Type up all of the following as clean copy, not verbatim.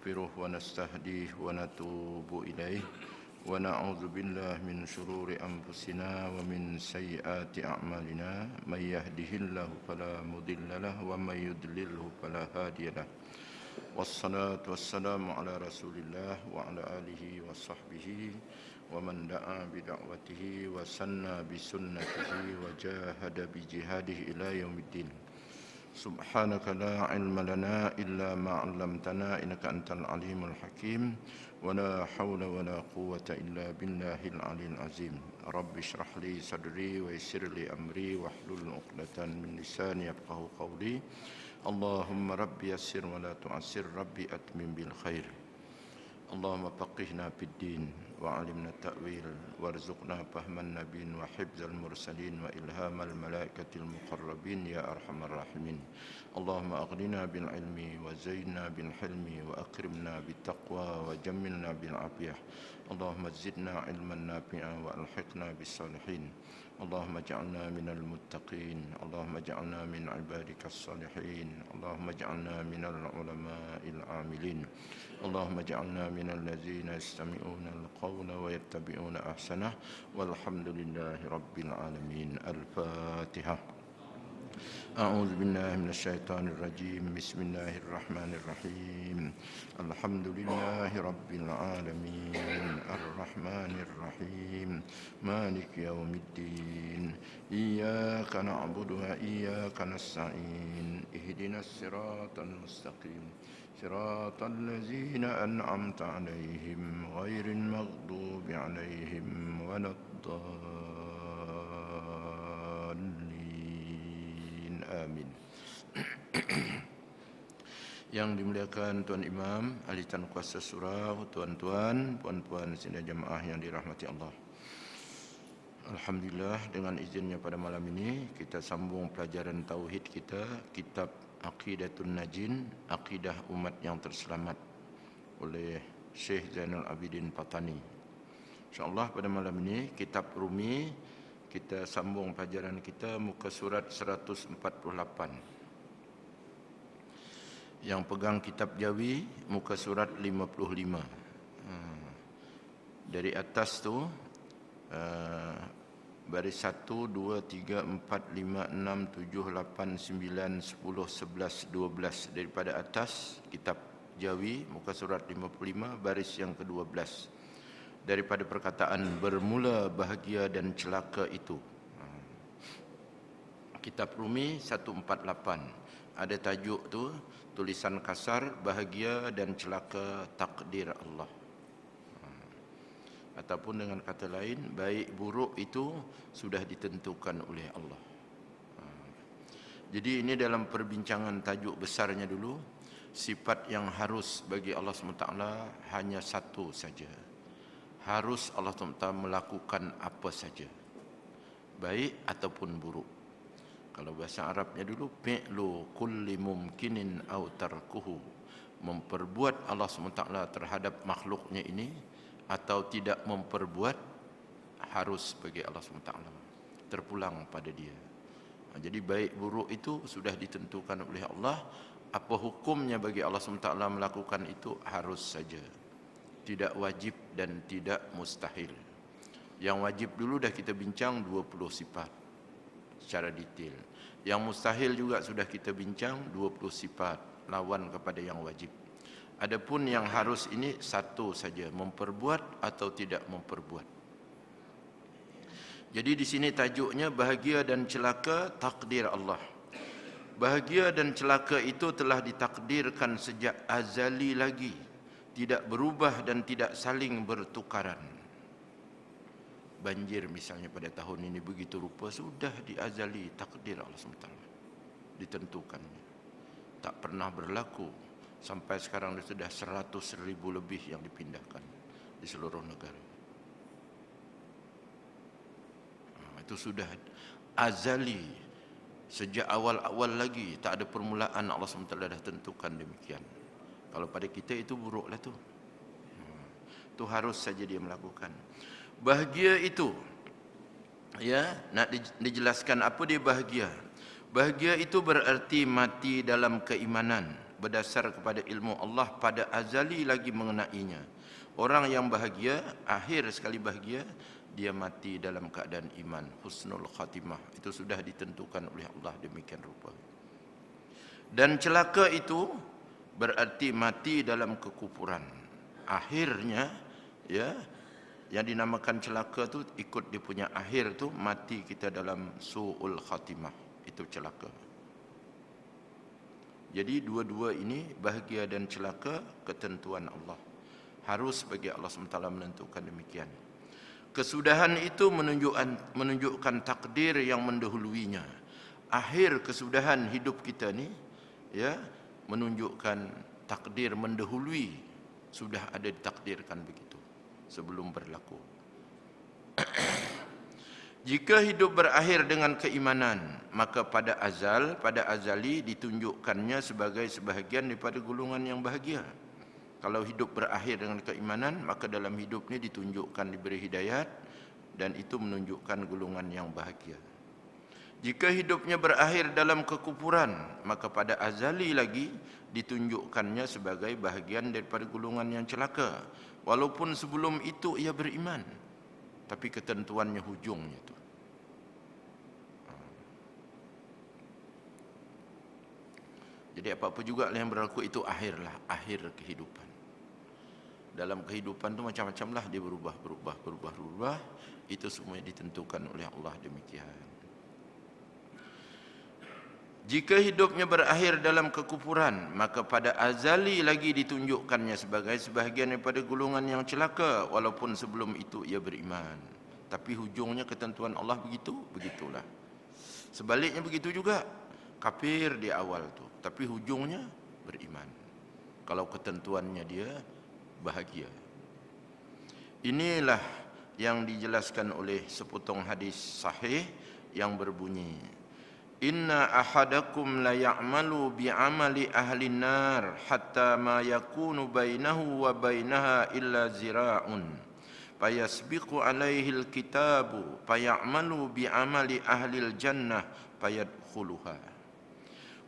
ونستغفره ونستهديه ونتوب إليه ونعوذ بالله من شرور أنفسنا ومن سيئات أعمالنا من يهده الله فلا مضل له ومن يضلله فلا هادي له والصلاة والسلام على رسول الله وعلى آله وصحبه ومن دعا بدعوته وسنى بسنته وجاهد بجهاده إلى يوم الدين. سبحانك لا علم لنا إلا ما علمتنا إنك أنت العليم الحكيم ولا حول ولا قوة إلا بالله العلي العظيم. رب اشرح لي صدري ويسر لي أمري واحلل عقدة من لساني يفقهوا قولي. اللهم رب يسر ولا تعسر ربي أتمم بالخير. اللهم فقهنا في الدين وعلمنا التأويل وارزقنا فهم النبيين وحفظ المرسلين وإلهام الملائكة المقربين يا أرحم الراحمين. اللهم أغننا بالعلم وزينا بالحلم وأكرمنا بالتقوى وجملنا بالعافية. اللهم زدنا علما نافعا وألحقنا بالصالحين. اللهم اجعلنا من المتقين. اللهم اجعلنا من عبادك الصالحين. اللهم اجعلنا من العلماء العاملين. اللهم اجعلنا من الذين يستمعون القول ويتبعون أحسنه والحمد لله رب العالمين. الفاتحة. أعوذ بالله من الشيطان الرجيم. بسم الله الرحمن الرحيم. الحمد لله رب العالمين الرحمن الرحيم مالك يوم الدين إياك نعبد وإياك نستعين اهدنا الصراط المستقيم صراط الذين أنعمت عليهم غير المغضوب عليهم ولا الضالين آمين. Yang dimuliakan Tuan Imam, ahli tan kuasa surau, tuan-tuan, puan-puan sidang jemaah yang dirahmati Allah. Alhamdulillah, dengan izinnya pada malam ini kita sambung pelajaran tauhid kita, kitab Aqidatun Najin, akidah umat yang terselamat oleh Syekh Zainal Abidin Patani. InsyaAllah pada malam ini kitab Rumi, kita sambung pelajaran kita muka surat 148. Yang pegang kitab Jawi muka surat 55. Dari atas tu baris 1, 2, 3, 4, 5, 6, 7, 8, 9, 10, 11, 12. Daripada atas kitab Jawi muka surat 55 baris yang ke-12. Daripada perkataan bermula bahagia dan celaka itu. Kitab Rumi 148. Ada tajuk tu, tulisan kasar, bahagia dan celaka takdir Allah. Ataupun dengan kata lain, baik buruk itu sudah ditentukan oleh Allah. Jadi ini dalam perbincangan tajuk besarnya dulu, sifat yang harus bagi Allah SWT hanya satu saja. Harus Allah SWT melakukan apa saja, baik ataupun buruk. Kalau bahasa Arabnya dulu, fi'lu kulli mumkinin aw tarkuhu, memperbuat Allah SWT terhadap makhluknya ini atau tidak memperbuat harus bagi Allah SWT, terpulang pada dia. Jadi baik buruk itu sudah ditentukan oleh Allah. Apa hukumnya bagi Allah SWT melakukan itu harus saja, tidak wajib dan tidak mustahil. Yang wajib dulu dah kita bincang 20 sifat secara detail. Yang mustahil juga sudah kita bincang 20 sifat lawan kepada yang wajib. Adapun yang harus ini satu saja, memperbuat atau tidak memperbuat. Jadi di sini tajuknya bahagia dan celaka takdir Allah. Bahagia dan celaka itu telah ditakdirkan sejak azali lagi, tidak berubah dan tidak saling bertukaran. Banjir misalnya pada tahun ini begitu rupa, sudah diazali takdir Allah SWT, ditentukannya. Tak pernah berlaku. Sampai sekarang sudah 100,000 lebih yang dipindahkan di seluruh negara. Itu sudah azali, sejak awal-awal lagi, tak ada permulaan, Allah SWT dah tentukan demikian. Kalau pada kita itu buruklah tu. Itu harus saja dia melakukan. Bahagia itu, ya, nak dijelaskan apa dia bahagia. Bahagia itu berarti mati dalam keimanan, berdasar kepada ilmu Allah pada azali lagi mengenainya. Orang yang bahagia, akhir sekali bahagia, dia mati dalam keadaan iman, husnul khatimah. Itu sudah ditentukan oleh Allah demikian rupa. Dan celaka itu berarti mati dalam kekufuran. Akhirnya, ya, yang dinamakan celaka tu ikut dia punya akhir tu, mati kita dalam su'ul khatimah. Itu celaka. Jadi dua-dua ini, bahagia dan celaka, ketentuan Allah. Harus bagi Allah SWT menentukan demikian. Kesudahan itu menunjukkan takdir yang mendahuluinya. Akhir kesudahan hidup kita ni, ya, menunjukkan takdir mendahului, sudah ada ditakdirkan begitu sebelum berlaku. Jika hidup berakhir dengan keimanan, maka pada azali ditunjukkannya sebagai sebahagian daripada golongan yang bahagia. Kalau hidup berakhir dengan keimanan, maka dalam hidup ini ditunjukkan diberi hidayat, dan itu menunjukkan golongan yang bahagia. Jika hidupnya berakhir dalam kekufuran, maka pada azali lagi ditunjukkannya sebagai bahagian daripada golongan yang celaka. Walaupun sebelum itu ia beriman, tapi ketentuannya hujungnya itu. Jadi apa-apa juga yang berlaku itu akhirlah, akhir kehidupan. Dalam kehidupan itu macam-macam lah, dia berubah. Itu semua ditentukan oleh Allah demikian. Jika hidupnya berakhir dalam kekufuran, maka pada azali lagi ditunjukkannya sebagai sebahagian daripada golongan yang celaka, walaupun sebelum itu ia beriman. Tapi hujungnya ketentuan Allah begitulah. Sebaliknya begitu juga, kafir di awal tu, tapi hujungnya beriman. Kalau ketentuannya dia bahagia. Inilah yang dijelaskan oleh sepotong hadis sahih yang berbunyi, Inna ahadakum la ya'malu bi'amali ahli nar hatta ma yakunu bainahu wa bainaha illa zira'un fayasbiqu alaihi alkitabu fayamalu bi'amali ahli aljannah fayadkhuluha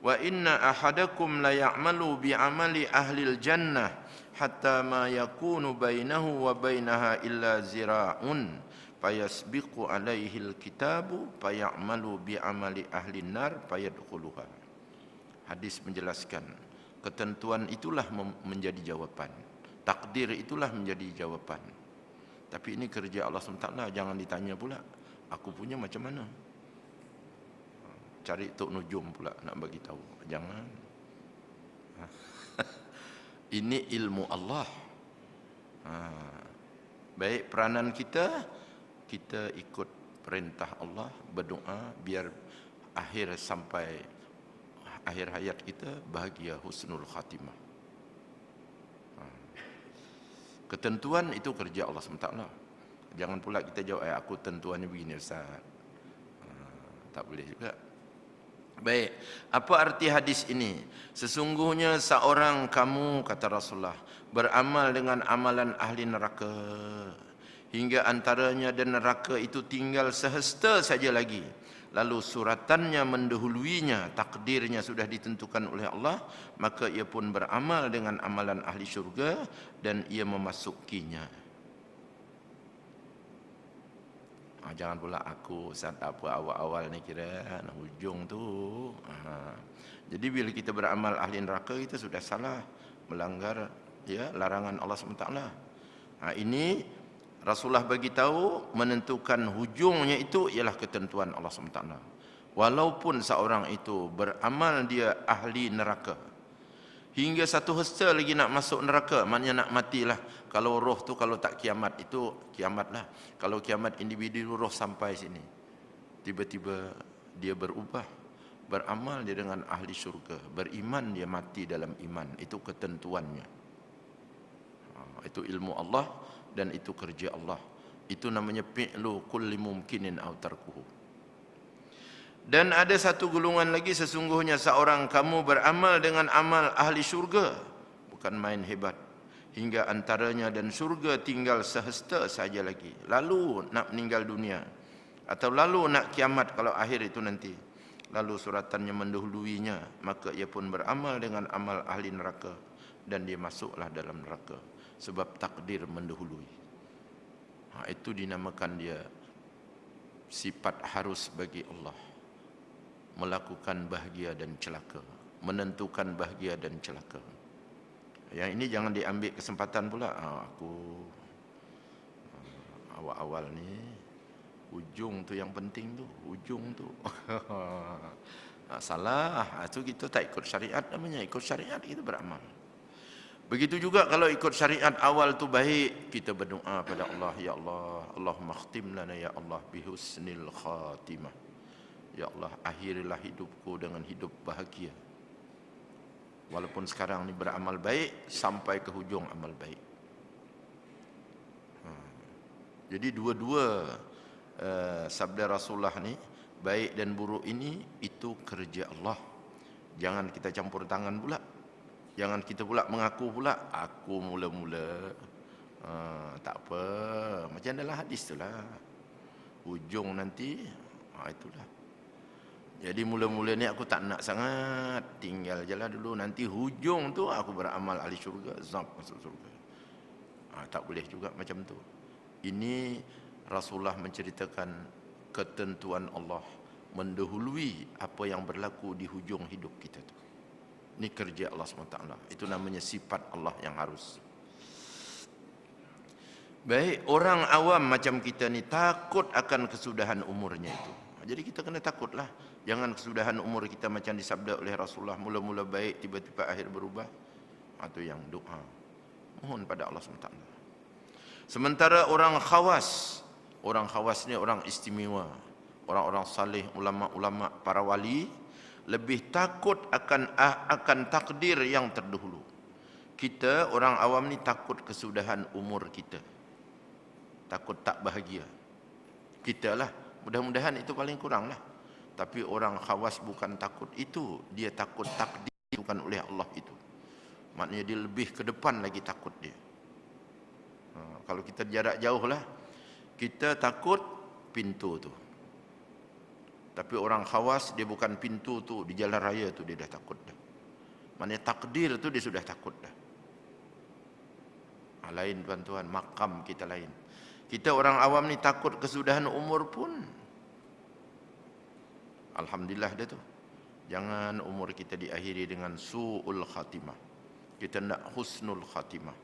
wa inna ahadakum la ya'malu bi'amali ahli aljannah hatta ma yakunu bainahu wa bainaha illa zira'un fayasbiqu alaihi alkitabu fayamalu bi'amali ahli nar fayadkhuluha. Hadis menjelaskan ketentuan itulah menjadi jawapan, takdir itulah menjadi jawapan. Tapi ini kerja Allah SWT, jangan ditanya pula aku punya macam mana, cari Tok Nujum pula nak bagi tahu, jangan. Ini ilmu Allah. Baik peranan kita ikut perintah Allah, berdoa biar akhir sampai akhir hayat kita bahagia, husnul khatimah. Ketentuan itu kerja Allah SWT. Jangan pula kita jawab, aku tentuannya begini Ustaz. Tak boleh juga. Baik, apa arti hadis ini? Sesungguhnya seorang kamu, kata Rasulullah, beramal dengan amalan ahli neraka, hingga antaranya dan neraka itu tinggal sehasta saja lagi. Lalu suratannya mendahuluinya, takdirnya sudah ditentukan oleh Allah, maka ia pun beramal dengan amalan ahli syurga dan ia memasukinya. Jangan pula aku Ustaz apa awal-awal ni kira hujung tu. Jadi bila kita beramal ahli neraka, kita sudah salah, melanggar ya larangan Allah SWT. Ini Rasulullah bagi tahu menentukan hujungnya itu ialah ketentuan Allah SWT. Walaupun seorang itu beramal dia ahli neraka, hingga satu hasta lagi nak masuk neraka, maknanya nak matilah. Kalau roh tu kalau tak kiamat, itu kiamatlah. Kalau kiamat individu roh sampai sini, tiba-tiba dia berubah, beramal dia dengan ahli syurga, beriman dia mati dalam iman. Itu ketentuannya. Itu ilmu Allah dan itu kerja Allah. Itu namanya fi'lu kulli mumkinin aw tarkuhu. Dan ada satu golongan lagi, sesungguhnya seorang kamu beramal dengan amal ahli syurga, bukan main hebat, hingga antaranya dan syurga tinggal sehasta saja lagi, lalu nak meninggal dunia atau lalu nak kiamat kalau akhir itu nanti, lalu suratannya mendahuluinya, maka ia pun beramal dengan amal ahli neraka dan dia masuklah dalam neraka sebab takdir mendahului. Itu dinamakan dia sifat harus bagi Allah, melakukan bahagia dan celaka, menentukan bahagia dan celaka. Yang ini jangan diambil kesempatan pula, aku awal-awal ni ujung tu yang penting tu, ujung tu. Salah, itu kita tak ikut syariat namanya. Ikut syariat kita beramal. Begitu juga kalau ikut syariat awal tu baik, kita berdoa pada Allah, ya Allah, Allahumma khtim lana ya Allah bihusnil khatimah. Ya Allah, akhirilah hidupku dengan hidup bahagia. Walaupun sekarang ni beramal baik sampai ke hujung amal baik. Jadi dua-dua sabda Rasulullah ni, baik dan buruk ini, itu kerja Allah. Jangan kita campur tangan pula. Jangan kita pula mengaku pula, aku mula-mula. Tak apa, macam dalam hadis tu lah. Ujung nanti, itulah. Jadi mula-mula ni aku tak nak sangat, tinggal je lah dulu. Nanti hujung tu aku beramal ahli syurga, zap masuk syurga. Tak boleh juga macam tu. Ini Rasulullah menceritakan ketentuan Allah mendahului apa yang berlaku di hujung hidup kita tu. Ini kerja Allah SWT. Itu namanya sifat Allah yang harus. Baik, orang awam macam kita ni takut akan kesudahan umurnya itu. Jadi kita kena takutlah. Jangan kesudahan umur kita macam disabda oleh Rasulullah, mula-mula baik, tiba-tiba akhir berubah. Itu yang doa. Mohon pada Allah SWT. Sementara orang khawas ni orang istimewa. Orang-orang saleh, ulama-ulama, para wali, lebih takut akan takdir yang terdahulu. Kita orang awam ni takut kesudahan umur kita. Takut tak bahagia. Kita lah, mudah-mudahan itu paling kurang lah. Tapi orang khawas bukan takut itu, dia takut takdir bukan oleh Allah itu. Maknanya dia lebih ke depan lagi takut dia. Kalau kita jarak jauh lah, kita takut pintu tu. Tapi orang khawas dia bukan pintu tu, di jalan raya tu dia dah takut dah. Maknanya takdir tu dia sudah takut dah. Lain tuan-tuan, makam kita lain. Kita orang awam ni takut kesudahan umur pun. Alhamdulillah dia tu. Jangan umur kita diakhiri dengan su'ul khatimah. Kita nak husnul khatimah.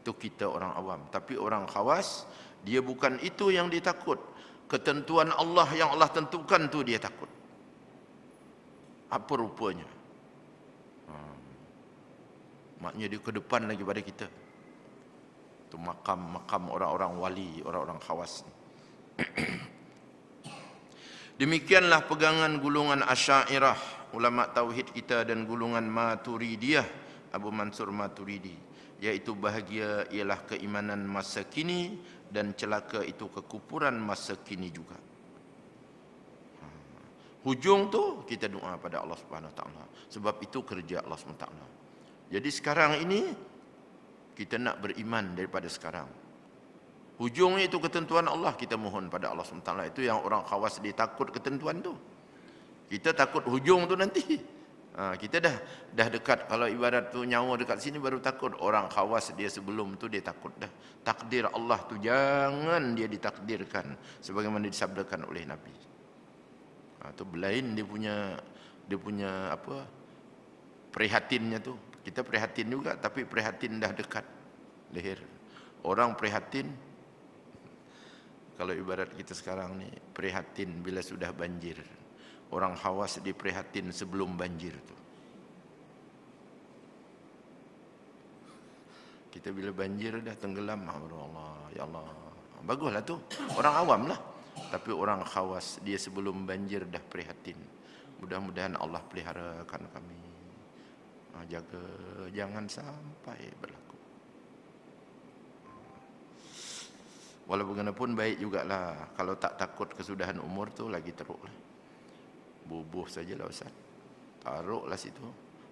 Itu kita orang awam. Tapi orang khawas, dia bukan itu yang dia takut. Ketentuan Allah yang Allah tentukan tu dia takut. Apa rupanya? Maknanya dia ke depan lagi pada kita. Itu makam orang-orang wali, orang-orang khawas. Demikianlah pegangan gulungan Asy'ariyah, ulama tauhid kita, dan gulungan Maturidiyah, Abu Mansur Maturidi, yaitu bahagia ialah keimanan masa kini dan celaka itu kekufuran masa kini juga. Hujung tu kita doa pada Allah Subhanahu Wa Taala, sebab itu kerja Allah Subhanahu Wa Taala. Jadi sekarang ini kita nak beriman daripada sekarang. Hujungnya itu ketentuan Allah, kita mohon pada Allah SWT. Itu yang orang khawas dia takut ketentuan tu. Kita takut hujung tu nanti. Kita dah dekat, kalau ibarat tu nyawa dekat sini baru takut. Orang khawas dia sebelum tu dia takut dah. Takdir Allah tu jangan dia ditakdirkan sebagaimana disabdakan oleh Nabi. Tu belain dia punya apa? Prihatinnya tu. Kita prihatin juga, tapi prihatin dah dekat leher. Orang prihatin, kalau ibarat kita sekarang ni, prihatin bila sudah banjir. Orang khawas dia prihatin sebelum banjir tu. Kita bila banjir dah tenggelam, Allah, ya Allah. Baguslah tu, orang awam lah. Tapi orang khawas dia sebelum banjir dah prihatin. Mudah-mudahan Allah peliharakan kami. Jaga jangan sampai berlaku. Walau bagaimanapun baik jugalah. Kalau tak takut kesudahan umur tu lagi teruklah. Bubuh sajalah Ustaz. Taruhlah situ.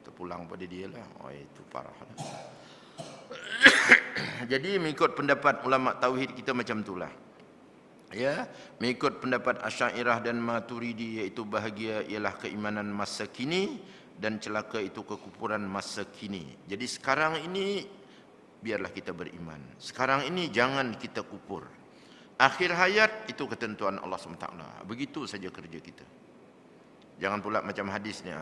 Terpulang pada dia lah. Itu parah lah. Jadi mengikut pendapat ulama tauhid kita macam itulah. Ya, mengikut pendapat Asy'ariyah dan Maturidi, iaitu bahagia ialah keimanan masa kini dan celaka itu kekufuran masa kini. Jadi sekarang ini biarlah kita beriman. Sekarang ini jangan kita kufur. Akhir hayat itu ketentuan Allah SWT. Begitu saja kerja kita. Jangan pula macam hadis ni.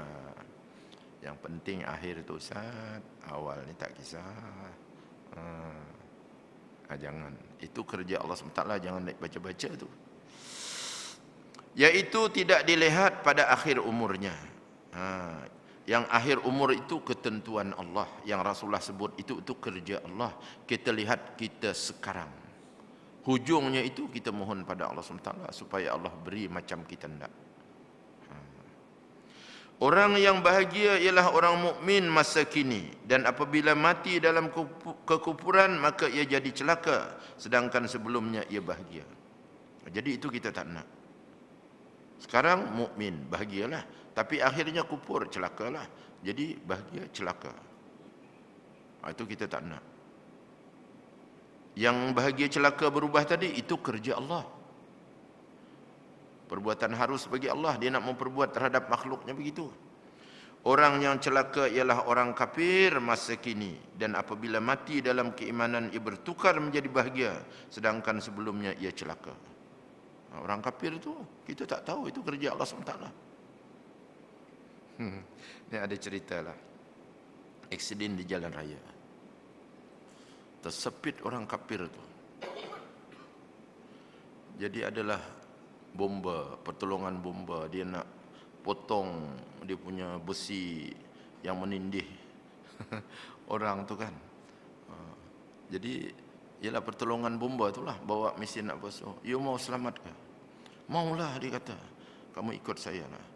Yang penting akhir tu Ustaz, awal ni tak kisah. Jangan. Itu kerja Allah SWT, jangan baca-baca tu. Yaitu tidak dilihat pada akhir umurnya. Yang akhir umur itu ketentuan Allah. Yang Rasulullah sebut itu kerja Allah. Kita lihat kita sekarang. Hujungnya itu kita mohon pada Allah SWT supaya Allah beri macam kita hendak. Orang yang bahagia ialah orang mukmin masa kini, dan apabila mati dalam kekufuran maka ia jadi celaka, sedangkan sebelumnya ia bahagia. Jadi itu kita tak nak. Sekarang mukmin bahagialah, tapi akhirnya kufur, celakalah. Jadi bahagia, celaka. Itu kita tak nak. Yang bahagia celaka berubah tadi itu kerja Allah. Perbuatan harus bagi Allah, dia nak memperbuat terhadap makhluknya begitu. Orang yang celaka ialah orang kafir masa kini, dan apabila mati dalam keimanan ia bertukar menjadi bahagia, sedangkan sebelumnya ia celaka. Orang kafir itu kita tak tahu, itu kerja Allah SWT. Ini ada cerita lah. Aksiden di jalan raya. Tersepit orang kafir itu. Jadi adalah bomba, pertolongan bomba. Dia nak potong dia punya besi yang menindih orang tu kan. Jadi ialah pertolongan bomba itulah, bawa mesin nak basuh. You mau selamat ke? Maulah, dia kata. Kamu ikut saya lah.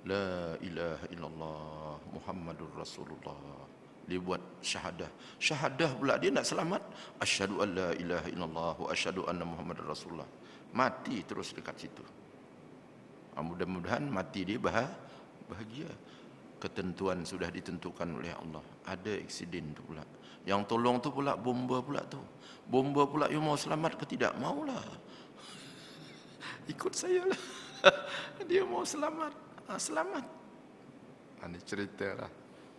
La ilaha illallah Muhammadur Rasulullah. Dia buat syahadah. Syahadah pula dia nak selamat. Asyhadu an la ilaha illallah wa asyhadu anna Muhammadar Rasulullah. Mati terus dekat situ. Mudah-mudahan mati dia bahagia. Ketentuan sudah ditentukan oleh Allah. Ada aksiden tu pula. Yang tolong tu pula bomba pula tu. Bomba pula, you mau selamat ke tidak? Maulah. Ikut saya lah. Dia mau selamat. Selamat. Ini cerita lah.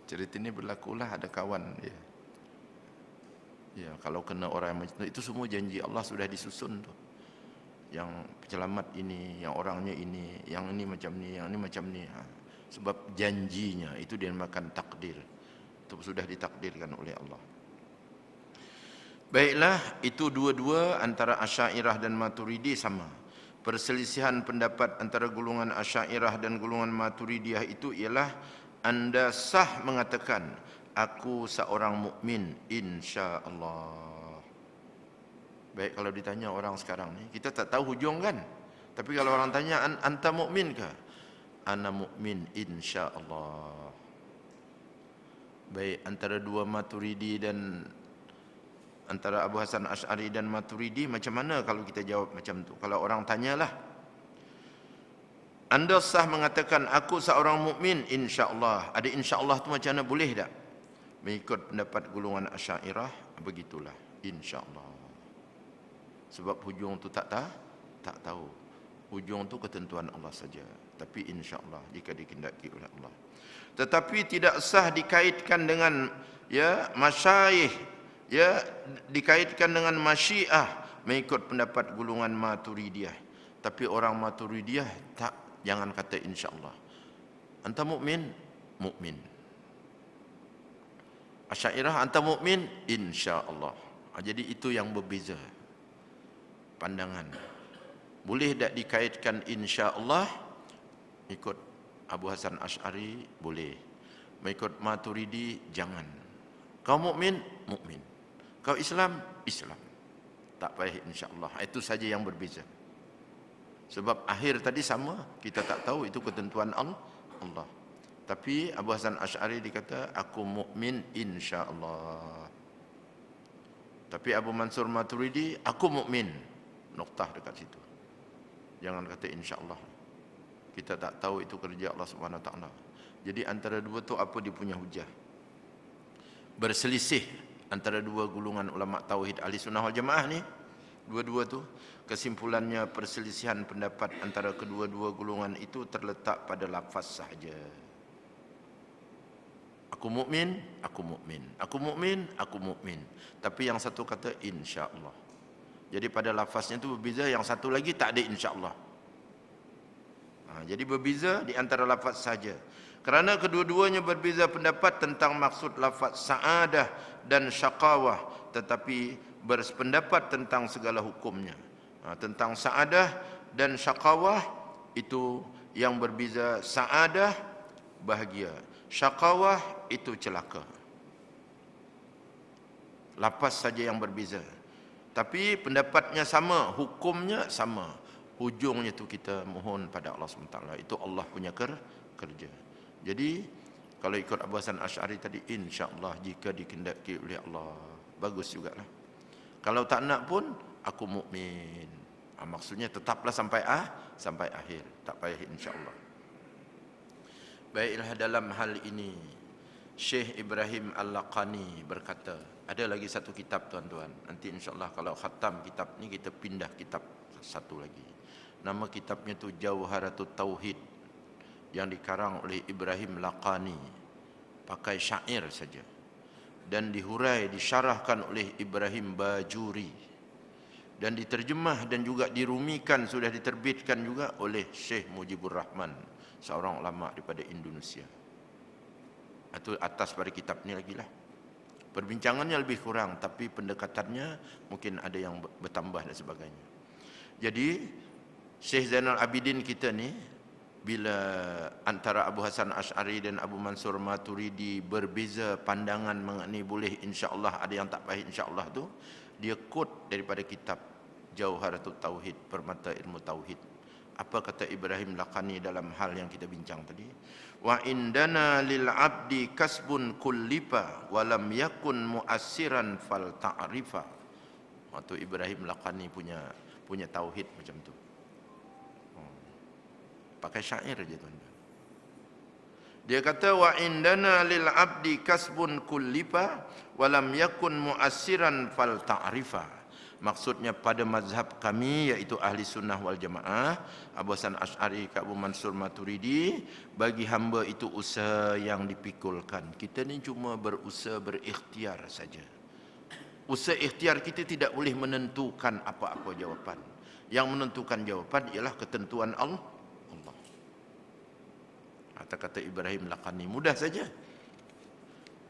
Cerita ini berlakulah, ada kawan dia. Ya, kalau kena orang macam itu semua janji Allah sudah disusun tu. Yang penyelamat ini, yang orangnya ini, yang ini macam ni, yang ini macam ni. Sebab janjinya itu dinamakan takdir. Itu sudah ditakdirkan oleh Allah. Baiklah, itu dua-dua antara Asy'ariyah dan Maturidi sama. Perselisihan pendapat antara golongan Asy'ariyah dan golongan Maturidiyah itu ialah anda sah mengatakan aku seorang mukmin insya-Allah. Baik, kalau ditanya orang sekarang ni, kita tak tahu hujung kan? Tapi kalau orang tanya, anta mukmin ke? Ana mukmin insya-Allah. Baik, antara dua Maturidi dan antara Abu Hasan Asy'ari dan Maturidi, macam mana kalau kita jawab macam tu? Kalau orang tanyalah, anda sah mengatakan aku seorang mukmin insya-Allah. Ada insya-Allah tu macam mana, boleh tak? Mengikut pendapat golongan Asy'ariyah, begitulah insya-Allah. Sebab hujung tu tak tahu. Hujung tu ketentuan Allah saja. Tapi insya-Allah jika dikehendaki oleh Allah. Tetapi tidak sah dikaitkan dengan masyayikh, dikaitkan dengan masyiah mengikut pendapat golongan Maturidiyah. Tapi orang Maturidiyah tak, jangan kata insya-Allah. Anta mukmin, mukmin. Asy'ariyah anta mukmin insya-Allah. Jadi itu yang berbeza pandangan. Boleh tak dikaitkan insya-Allah? Ikut Abu Hasan Asy'ari boleh. Mengikut Maturidi jangan. Kau mukmin, mukmin. Kau Islam, Islam. Tak payah insya-Allah. Itu saja yang berbeza. Sebab akhir tadi sama, kita tak tahu itu ketentuan Allah. Tapi Abu Hasan Asy'ari dikata aku mukmin insya-Allah. Tapi Abu Mansur Maturidi aku mukmin. Noktah dekat situ. Jangan kata insya-Allah. Kita tak tahu itu kerja Allah Subhanahu Wa Taala. Jadi antara dua tu apa dia punya hujah? Berselisih antara dua golongan ulama tauhid Ahli Sunnah wal Jamaah ni Dua-dua tu kesimpulannya perselisihan pendapat antara kedua-dua golongan itu terletak pada lafaz sahaja. Aku mukmin, aku mukmin. Aku mukmin, aku mukmin. Tapi yang satu kata insya-Allah. Jadi pada lafaznya itu berbeza, yang satu lagi tak ada insya-Allah. Jadi berbeza di antara lafaz saja. Kerana kedua-duanya berbeza pendapat tentang maksud lafaz sa'adah dan syaqawah, tetapi bersependapat tentang segala hukumnya. Tentang sa'adah dan syaqawah itu yang berbeza. Sa'adah bahagia, syaqawah itu celaka. Lafaz saja yang berbeza, tapi pendapatnya sama, hukumnya sama. Hujungnya itu kita mohon pada Allah SWT. Itu Allah punya kerja. Jadi kalau ikut Abu Hasan Asy'ari tadi, insya-Allah jika dikehendaki oleh Allah, bagus jugalah. Kalau tak nak pun aku mukmin. Maksudnya tetaplah sampai akhir, tak payah insya-Allah. Baiklah, dalam hal ini Syekh Ibrahim Al-Laqani berkata, ada lagi satu kitab tuan-tuan. Nanti insya-Allah kalau khatam kitab ni kita pindah kitab satu lagi. Nama kitabnya tu Jauharatut Tauhid, yang dikarang oleh Ibrahim Laqani, pakai syair saja, dan dihurai, disyarahkan oleh Ibrahim Bajuri, dan diterjemah dan juga dirumikan, sudah diterbitkan juga oleh Syekh Mujibur Rahman, seorang ulama daripada Indonesia. Itu atas pada kitab ni lagi lah. Perbincangannya lebih kurang, tapi pendekatannya mungkin ada yang bertambah dan sebagainya. Jadi Syekh Zainal Abidin kita ni, bila antara Abu Hasan Asy'ari dan Abu Mansur Maturidi berbeza pandangan mengenai boleh insya-Allah, ada yang tak payah insya-Allah tu, dia quote daripada kitab Jauharatut Tauhid, Permata Ilmu Tauhid. Apa kata Ibrahim Laqani dalam hal yang kita bincang tadi? Wa indana lil abdi kasbun kullifa wa lam yakun muassiran fal ta'rifa. Waktu Ibrahim Laqani punya tauhid macam tu. Pakai syair aja tuan-tuan. Dia kata wa indana lil abdi kasbun kullifa wa lam yakun muassiran fal ta'rifa. Maksudnya pada mazhab kami, iaitu ahli sunnah wal jamaah, Abu Hasan Asy'ari ke Abu Mansur Maturidi, bagi hamba itu usaha yang dipikulkan. Kita ni cuma berusaha berikhtiar saja. Usaha ikhtiar kita tidak boleh menentukan apa-apa jawapan. Yang menentukan jawapan ialah ketentuan Allah. Kata Ibrahim Laqani, mudah saja.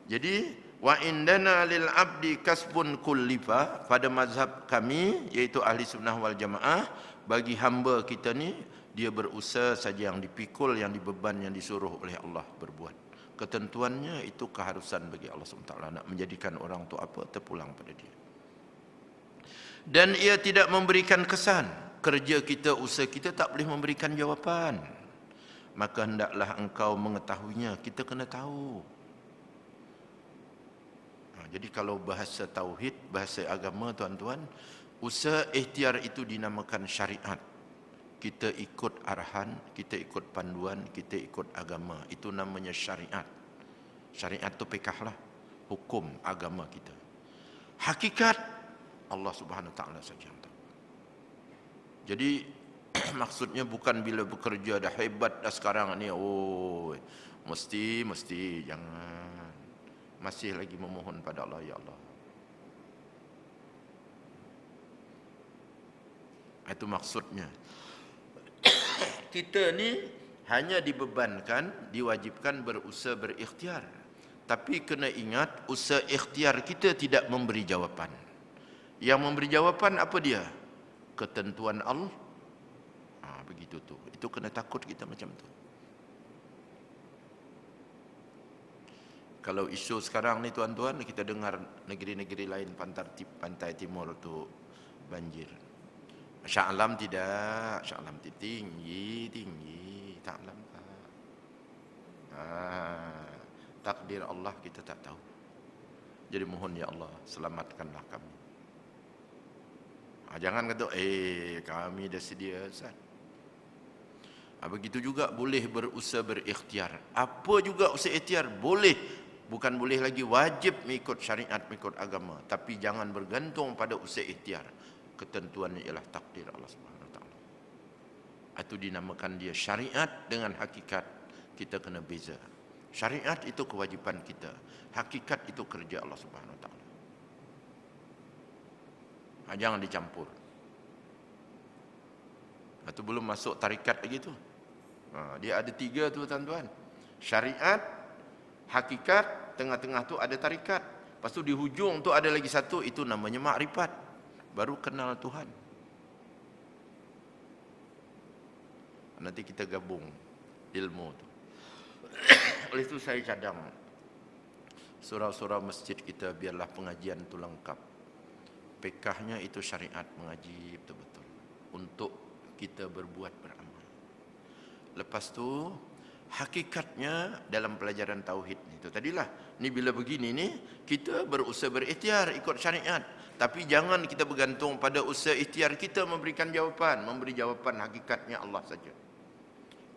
Jadi wa indana lil abdi kasbun kullifa, pada mazhab kami iaitu ahli sunnah wal jamaah, bagi hamba kita ni dia berusaha saja yang dipikul, yang dibeban, yang disuruh oleh Allah berbuat. Ketentuannya itu keharusan bagi Allah SWT, nak menjadikan orang tu apa, terpulang pada dia. Dan ia tidak memberikan kesan. Kerja kita, usaha kita tak boleh memberikan jawapan. Maka hendaklah engkau mengetahuinya. Kita kena tahu. Jadi kalau bahasa tauhid, bahasa agama tuan-tuan, usaha ikhtiar itu dinamakan syariat. Kita ikut arahan, kita ikut panduan, kita ikut agama. Itu namanya syariat. Syariat itu pekahlah, hukum agama kita. Hakikat Allah Subhanahu Wa Taala saja yang tahu. Jadi maksudnya bukan bila bekerja dah hebat dah sekarang ni, oh mesti jangan. Masih lagi memohon pada Allah, ya Allah. Itu maksudnya. Kita ni hanya dibebankan, diwajibkan berusaha berikhtiar. Tapi kena ingat, usaha ikhtiar kita tidak memberi jawapan. Yang memberi jawapan apa dia? Ketentuan Allah. Begitu tu. Itu kena takut kita macam tu. Kalau isu sekarang ni tuan-tuan, kita dengar negeri-negeri lain pantai timur tu banjir. Shah Alam tidak, Shah Alam tinggi, tak alam tak. Takdir Allah kita tak tahu. Jadi mohon ya Allah, selamatkanlah kami. Jangan kata, kami dah sedia Ustaz. Begitu juga boleh berusaha berikhtiar. Apa juga usaha ikhtiar? Boleh. Bukan boleh lagi, wajib mengikut syariat, mengikut agama. Tapi jangan bergantung pada usaha ikhtiar. ketentuannya ialah takdir Allah Subhanahu wa taala. Itu dinamakan dia syariat dengan hakikat, kita kena beza. Syariat itu kewajipan kita, hakikat itu kerja Allah Subhanahu wa taala. Jangan dicampur. Itu belum masuk tarikat lagi tu. Dia ada 3 tu tuan-tuan. Syariat, hakikat, tengah-tengah tu ada tarikat. Lepas tu di hujung tu ada lagi satu, itu namanya makrifat. Baru kenal Tuhan. Nanti kita gabung ilmu tu. Oleh itu saya cadang surau-surau masjid kita biarlah pengajian tu lengkap. Pekahnya itu syariat, mengaji betul-betul untuk kita berbuat beramal. Lepas tu hakikatnya dalam pelajaran tauhid itu tadilah. Ni bila begini ni kita berusaha berikhtiar ikut syariat, tapi jangan kita bergantung pada usaha ikhtiar kita memberikan jawapan, memberi jawapan hakikatnya Allah saja.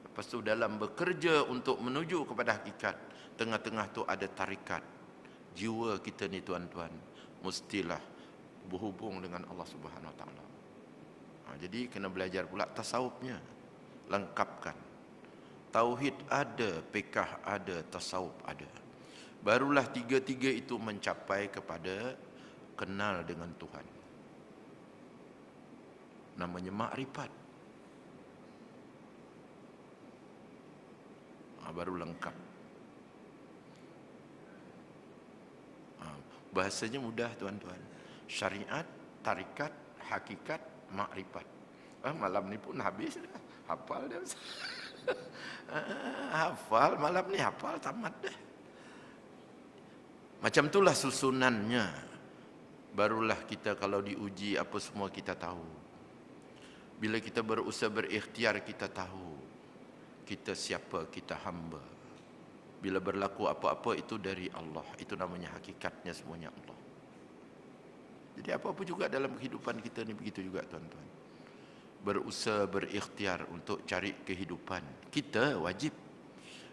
Lepas tu dalam bekerja untuk menuju kepada hakikat, tengah-tengah tu ada tarikat. Jiwa kita ni tuan-tuan mestilah berhubung dengan Allah Subhanahu wa taala. Jadi kena belajar pula tasawufnya, lengkapkan. Tauhid ada, fiqh ada, tasawuf ada. Barulah 3 itu mencapai kepada kenal dengan Tuhan. Namanya makrifat. Baru lengkap. Bahasanya mudah tuan-tuan. Syariat, tarikat, hakikat, makrifat. Malam ni pun habis dah. Hafal dah. Hafal malam ni, hafal tamat dah. Macam itulah susunannya. Barulah kita kalau diuji apa semua kita tahu. Bila kita berusaha berikhtiar kita tahu kita siapa, kita hamba. Bila berlaku apa-apa itu dari Allah. Itu namanya hakikatnya semuanya Allah. Jadi apa-apa juga dalam kehidupan kita ni begitu juga tuan-tuan. Berusaha berikhtiar untuk cari kehidupan. Kita wajib.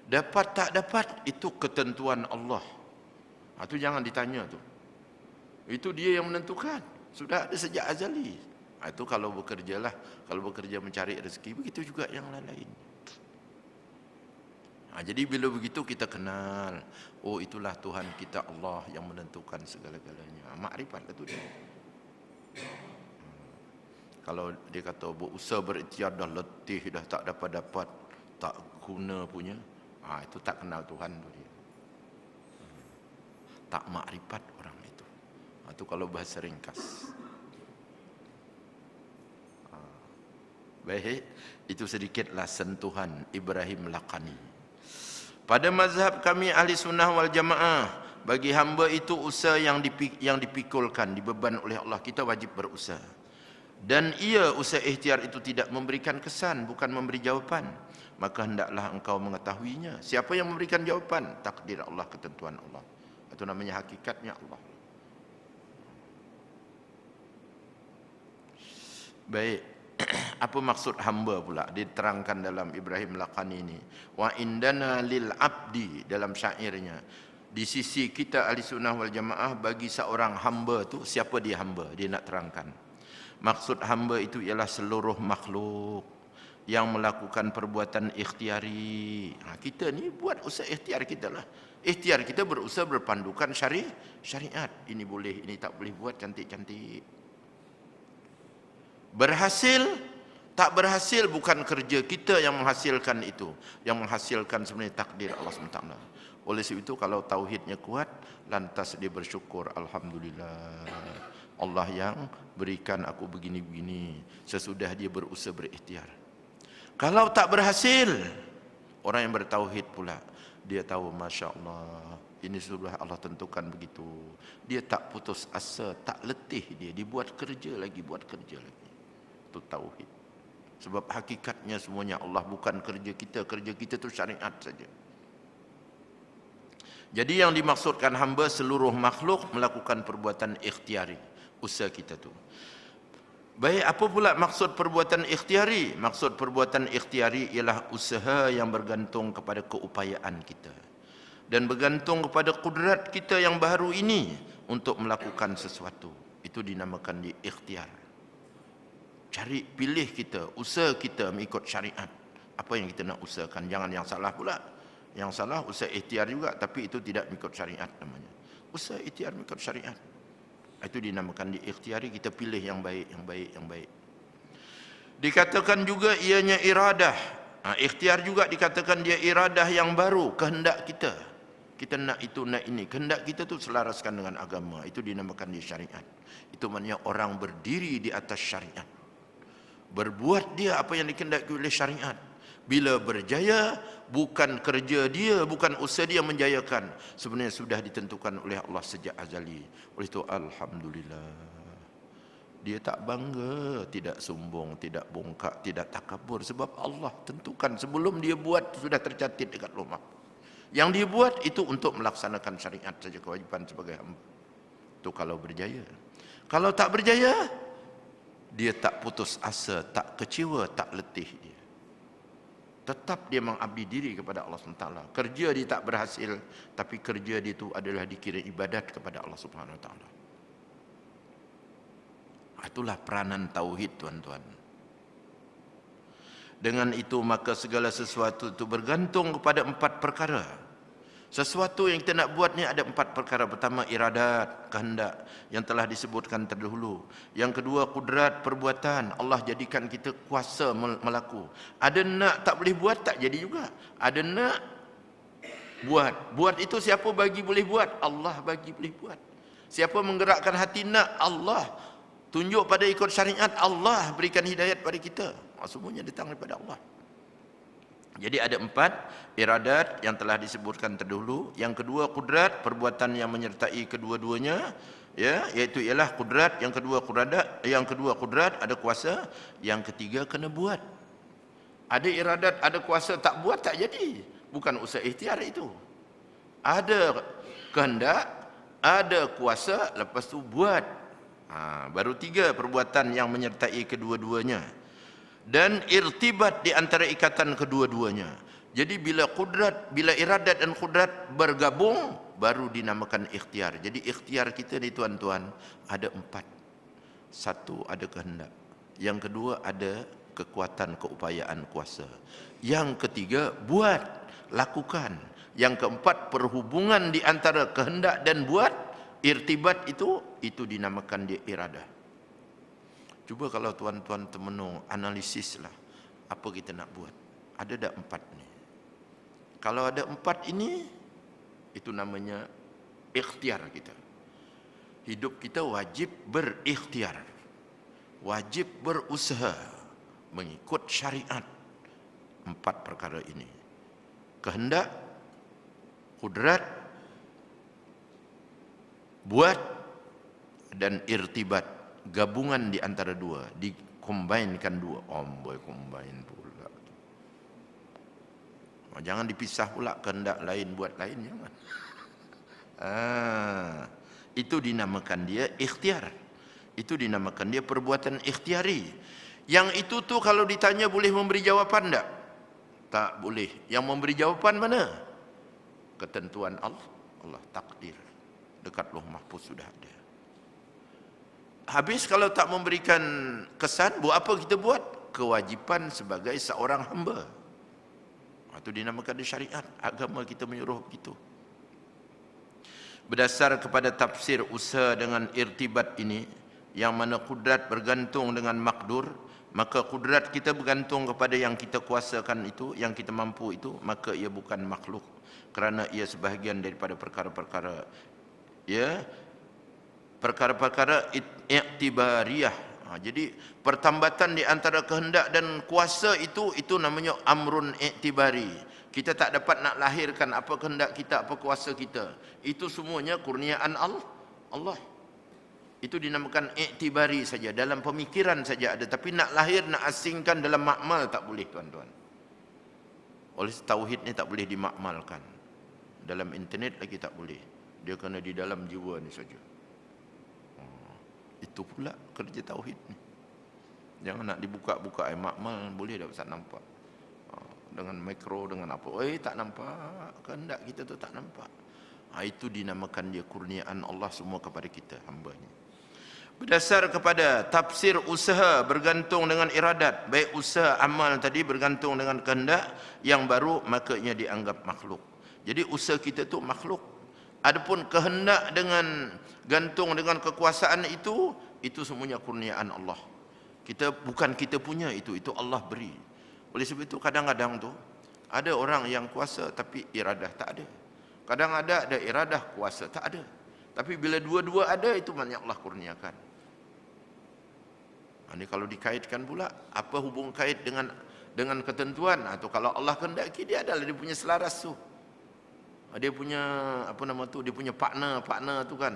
Dapat tak dapat itu ketentuan Allah. Itu jangan ditanya tu. Itu dia yang menentukan. Sudah ada sejak azali. Itu kalau bekerja lah. Kalau bekerja mencari rezeki, begitu juga yang lain-lain. Jadi bila begitu kita kenal, oh itulah Tuhan kita Allah yang menentukan segala-galanya. Makrifat itu dia. Kalau dia kata berusaha berikhtiar dah letih, dah tak dapat-dapat, tak guna punya, itu tak kenal Tuhan tu dia. Tak makrifat orang itu. Itu kalau bahasa ringkas. Baik, itu sedikitlah sentuhan Ibrahim Laqani. Pada mazhab kami ahli sunnah wal jamaah, bagi hamba itu usaha yang dipikulkan, dibeban oleh Allah, kita wajib berusaha. Dan ia usaha ikhtiar itu tidak memberikan kesan, bukan memberi jawapan, maka hendaklah engkau mengetahuinya. Siapa yang memberikan jawapan? Takdir Allah, ketentuan Allah. Itu namanya hakikatnya Allah. Baik. Apa maksud hamba pula diterangkan dalam Ibrahim Laqani ini. Wa indana lil abdi, dalam syairnya, di sisi kita ahli sunnah wal jamaah, bagi seorang hamba tu, siapa dia hamba, dia nak terangkan. Maksud hamba itu ialah seluruh makhluk yang melakukan perbuatan ikhtiari. Kita ni buat usaha ikhtiar kita lah. Ikhtiar kita berusaha berpandukan syariat. Ini boleh, ini tak boleh buat, cantik-cantik. Berhasil, tak berhasil bukan kerja kita yang menghasilkan itu. Yang menghasilkan sebenarnya takdir Allah SWT. Oleh sebab itu kalau tauhidnya kuat, lantas dia bersyukur, alhamdulillah. Allah yang berikan aku begini-begini sesudah dia berusaha berikhtiar. Kalau tak berhasil, orang yang bertauhid pula, dia tahu Masya Allah, ini sudah Allah tentukan begitu. Dia tak putus asa, tak letih dia buat kerja lagi, buat kerja lagi. Itu tauhid. Sebab hakikatnya semuanya Allah, bukan kerja kita tu syariat saja. Jadi yang dimaksudkan hamba seluruh makhluk melakukan perbuatan ikhtiari, usaha kita tu. Baik, apa pula maksud perbuatan ikhtiari? Maksud perbuatan ikhtiari ialah usaha yang bergantung kepada keupayaan kita dan bergantung kepada kudrat kita yang baru ini untuk melakukan sesuatu. Itu dinamakan di ikhtiar. cari, pilih kita, usaha kita mengikut syariat. Apa yang kita nak usahakan, jangan yang salah pula. Yang salah usaha ikhtiar juga, tapi itu tidak mengikut syariat namanya. Usaha ikhtiar mengikut syariat, itu dinamakan diikhtiari, kita pilih yang baik, yang baik, yang baik. Dikatakan juga ianya iradah. Ikhtiar juga dikatakan dia iradah yang baru, kehendak kita. Kita nak itu, nak ini. Kehendak kita tu selaraskan dengan agama. Itu dinamakan dia syariat. Itu maknanya orang berdiri di atas syariat. Berbuat dia apa yang dikehendaki oleh syariat. Bila berjaya, bukan kerja dia, bukan usaha dia menjayakan. Sebenarnya sudah ditentukan oleh Allah sejak azali. Oleh itu, alhamdulillah. Dia tak bangga, tidak sombong, tidak bongkak, tidak takabur. Sebab Allah tentukan sebelum dia buat, sudah tercatat dekat rumah. Yang dia buat itu untuk melaksanakan syariat saja, kewajiban sebagai hamba. Itu kalau berjaya. Kalau tak berjaya, dia tak putus asa, tak kecewa, tak letih dia. Tetap dia mengabdi diri kepada Allah SWT. Kerja dia tak berhasil, tapi kerja dia itu adalah dikira ibadat kepada Allah SWT. Itulah peranan tauhid, tuan-tuan. Dengan itu maka segala sesuatu itu bergantung kepada 4 perkara. Sesuatu yang kita nak buat ni ada 4 perkara. Pertama, iradat, kehendak yang telah disebutkan terdahulu. Yang kedua, kudrat, perbuatan. Allah jadikan kita kuasa melaku. Ada nak tak boleh buat, tak jadi juga. Ada nak buat. Buat itu siapa bagi boleh buat? Allah bagi boleh buat. Siapa menggerakkan hati nak? Allah. Tunjuk pada ikut syariat, Allah berikan hidayat pada kita. Semuanya datang daripada Allah. Jadi ada 4 iradat yang telah disebutkan terdahulu. Yang kedua, kudrat, perbuatan yang menyertai kedua-duanya, ya, iaitu ialah kudrat. Yang kedua kudrat, ada kuasa. Yang ketiga kena buat. Ada iradat, ada kuasa, tak buat tak jadi. Bukan usaha ikhtiar itu. Ada kehendak, ada kuasa, lepas tu buat. Baru 3 perbuatan yang menyertai kedua-duanya. Dan irtibat di antara ikatan kedua-duanya. Jadi bila iradat dan kudrat bergabung, baru dinamakan ikhtiar. Jadi ikhtiar kita ni, tuan-tuan, ada 4. 1, ada kehendak. Yang kedua, ada kekuatan, keupayaan, kuasa. Yang ketiga, buat, lakukan. Yang keempat, perhubungan di antara kehendak dan buat, irtibat itu dinamakan dia iradah. Cuba kalau tuan-tuan termenung, analisislah apa kita nak buat. Ada tak 4 ni? Kalau ada 4 ini, itu namanya ikhtiar kita. Hidup kita wajib berikhtiar. Wajib berusaha mengikut syariat. 4 perkara ini. Kehendak, kudrat, buat, dan irtibat. Gabungan di antara 2, dikombainkan 2. Boy, combine pula. Jangan dipisah pula, kehendak lain, buat lain, jangan. Itu dinamakan dia ikhtiar. Itu dinamakan dia perbuatan ikhtiari. Yang itu tu kalau ditanya boleh memberi jawapan tak? Tak boleh. Yang memberi jawapan mana? Ketentuan Allah, takdir. Dekat Lauh Mahfuz sudah ada. Habis kalau tak memberikan kesan, buat apa kita buat? Kewajipan sebagai seorang hamba. Itu dinamakan di syariat. Agama kita menyuruh begitu. Berdasar kepada tafsir usaha dengan irtibat ini, yang mana kudrat bergantung dengan makdur, maka kudrat kita bergantung kepada yang kita kuasakan itu, yang kita mampu itu, maka ia bukan makhluk. Kerana ia sebahagian daripada perkara-perkara, ya, perkara-perkara iktibariyah. Jadi pertambatan di antara kehendak dan kuasa itu namanya amrun iktibari. Kita tak dapat nak lahirkan apa kehendak kita, apa kuasa kita. Itu semuanya kurniaan Allah. Itu dinamakan iktibari saja, dalam pemikiran saja ada, tapi nak lahir, nak asingkan dalam makmal tak boleh, tuan-tuan. Oleh tauhid ni tak boleh dimakmalkan. Dalam internet lagi tak boleh. Dia kena di dalam jiwa ni saja. Itu pula kerja tauhid ni. Jangan nak dibuka-buka makmal boleh dah Ustaz nampak. Dengan mikro, dengan apa. Tak nampak. Kehendak kita tu tak nampak. Itu dinamakan dia kurniaan Allah semua kepada kita, hamba-Nya. Berdasar kepada tafsir usaha bergantung dengan iradat, baik usaha amal tadi bergantung dengan kehendak yang baru, makanya dianggap makhluk. Jadi usaha kita tu makhluk. Adapun kehendak dengan gantung dengan kekuasaan itu semuanya kurniaan Allah. Bukan kita punya itu Allah beri. Oleh sebab itu kadang-kadang tu ada orang yang kuasa tapi iradah tak ada. Kadang ada iradah, kuasa tak ada. Tapi bila dua-dua ada, itu maknanya Allah kurniakan. Ini kalau dikaitkan pula, apa hubung kait dengan ketentuan? Atau kalau Allah kehendaki, dia adalah dia punya selaras tu. Dia punya apa nama tu? Dia punya partner tu kan.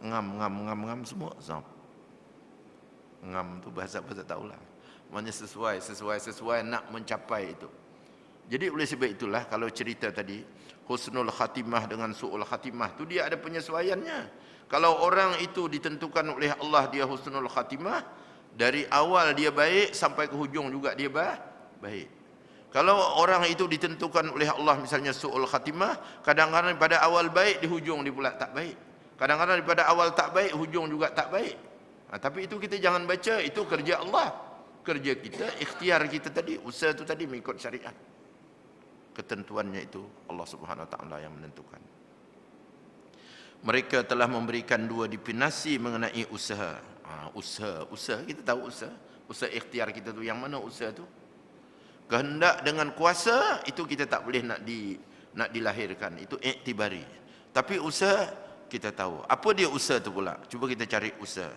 Ngam semua. Ngam tu bahasa tahulah. Maknanya sesuai nak mencapai itu. Jadi oleh sebab itulah kalau cerita tadi husnul khatimah dengan su'ul khatimah tu dia ada penyesuaiannya. Kalau orang itu ditentukan oleh Allah dia husnul khatimah, dari awal dia baik sampai ke hujung juga dia baik. Kalau orang itu ditentukan oleh Allah misalnya su'ul khatimah, kadang-kadang pada awal baik di hujung dia pula tak baik. Kadang-kadang daripada awal tak baik, hujung juga tak baik. Tapi itu kita jangan baca, itu kerja Allah. Kerja kita, ikhtiar kita tadi, usaha itu tadi mengikut syariat. Ketentuannya itu Allah Subhanahu Wa Taala yang menentukan. Mereka telah memberikan dua definisi mengenai usaha. Usaha kita tahu usaha ikhtiar kita tu yang mana usaha tu? Kehendak dengan kuasa itu kita tak boleh nak dilahirkan, itu iktibari. Tapi usaha kita tahu. Apa dia usaha tu pula? Cuba kita cari usaha.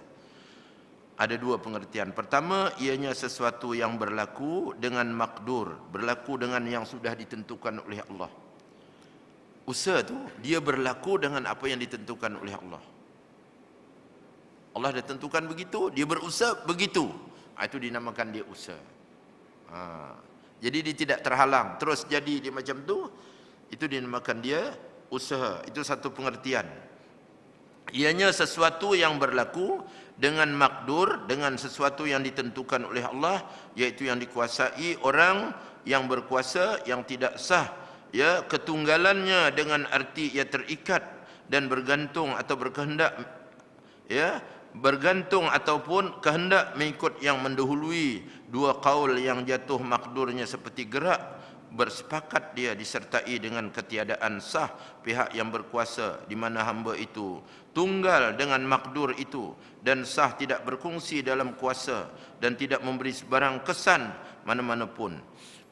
Ada dua pengertian. Pertama, ianya sesuatu yang berlaku dengan makdur, berlaku dengan yang sudah ditentukan oleh Allah. Usaha tu dia berlaku dengan apa yang ditentukan oleh Allah. Allah dah tentukan begitu, dia berusaha begitu. Itu dinamakan dia usaha. Jadi dia tidak terhalang, terus jadi dia macam tu, itu dinamakan dia usaha. Itu satu pengertian. Ianya sesuatu yang berlaku dengan makdur, dengan sesuatu yang ditentukan oleh Allah, yaitu yang dikuasai orang yang berkuasa, yang tidak sah ya ketunggalannya dengan arti ia terikat dan bergantung atau berkehendak, ya bergantung ataupun kehendak mengikut yang mendahului dua qaul yang jatuh makdurnya seperti gerak, bersepakat dia disertai dengan ketiadaan sah pihak yang berkuasa di mana hamba itu tunggal dengan makdur itu dan sah tidak berkongsi dalam kuasa dan tidak memberi sebarang kesan mana-mana pun.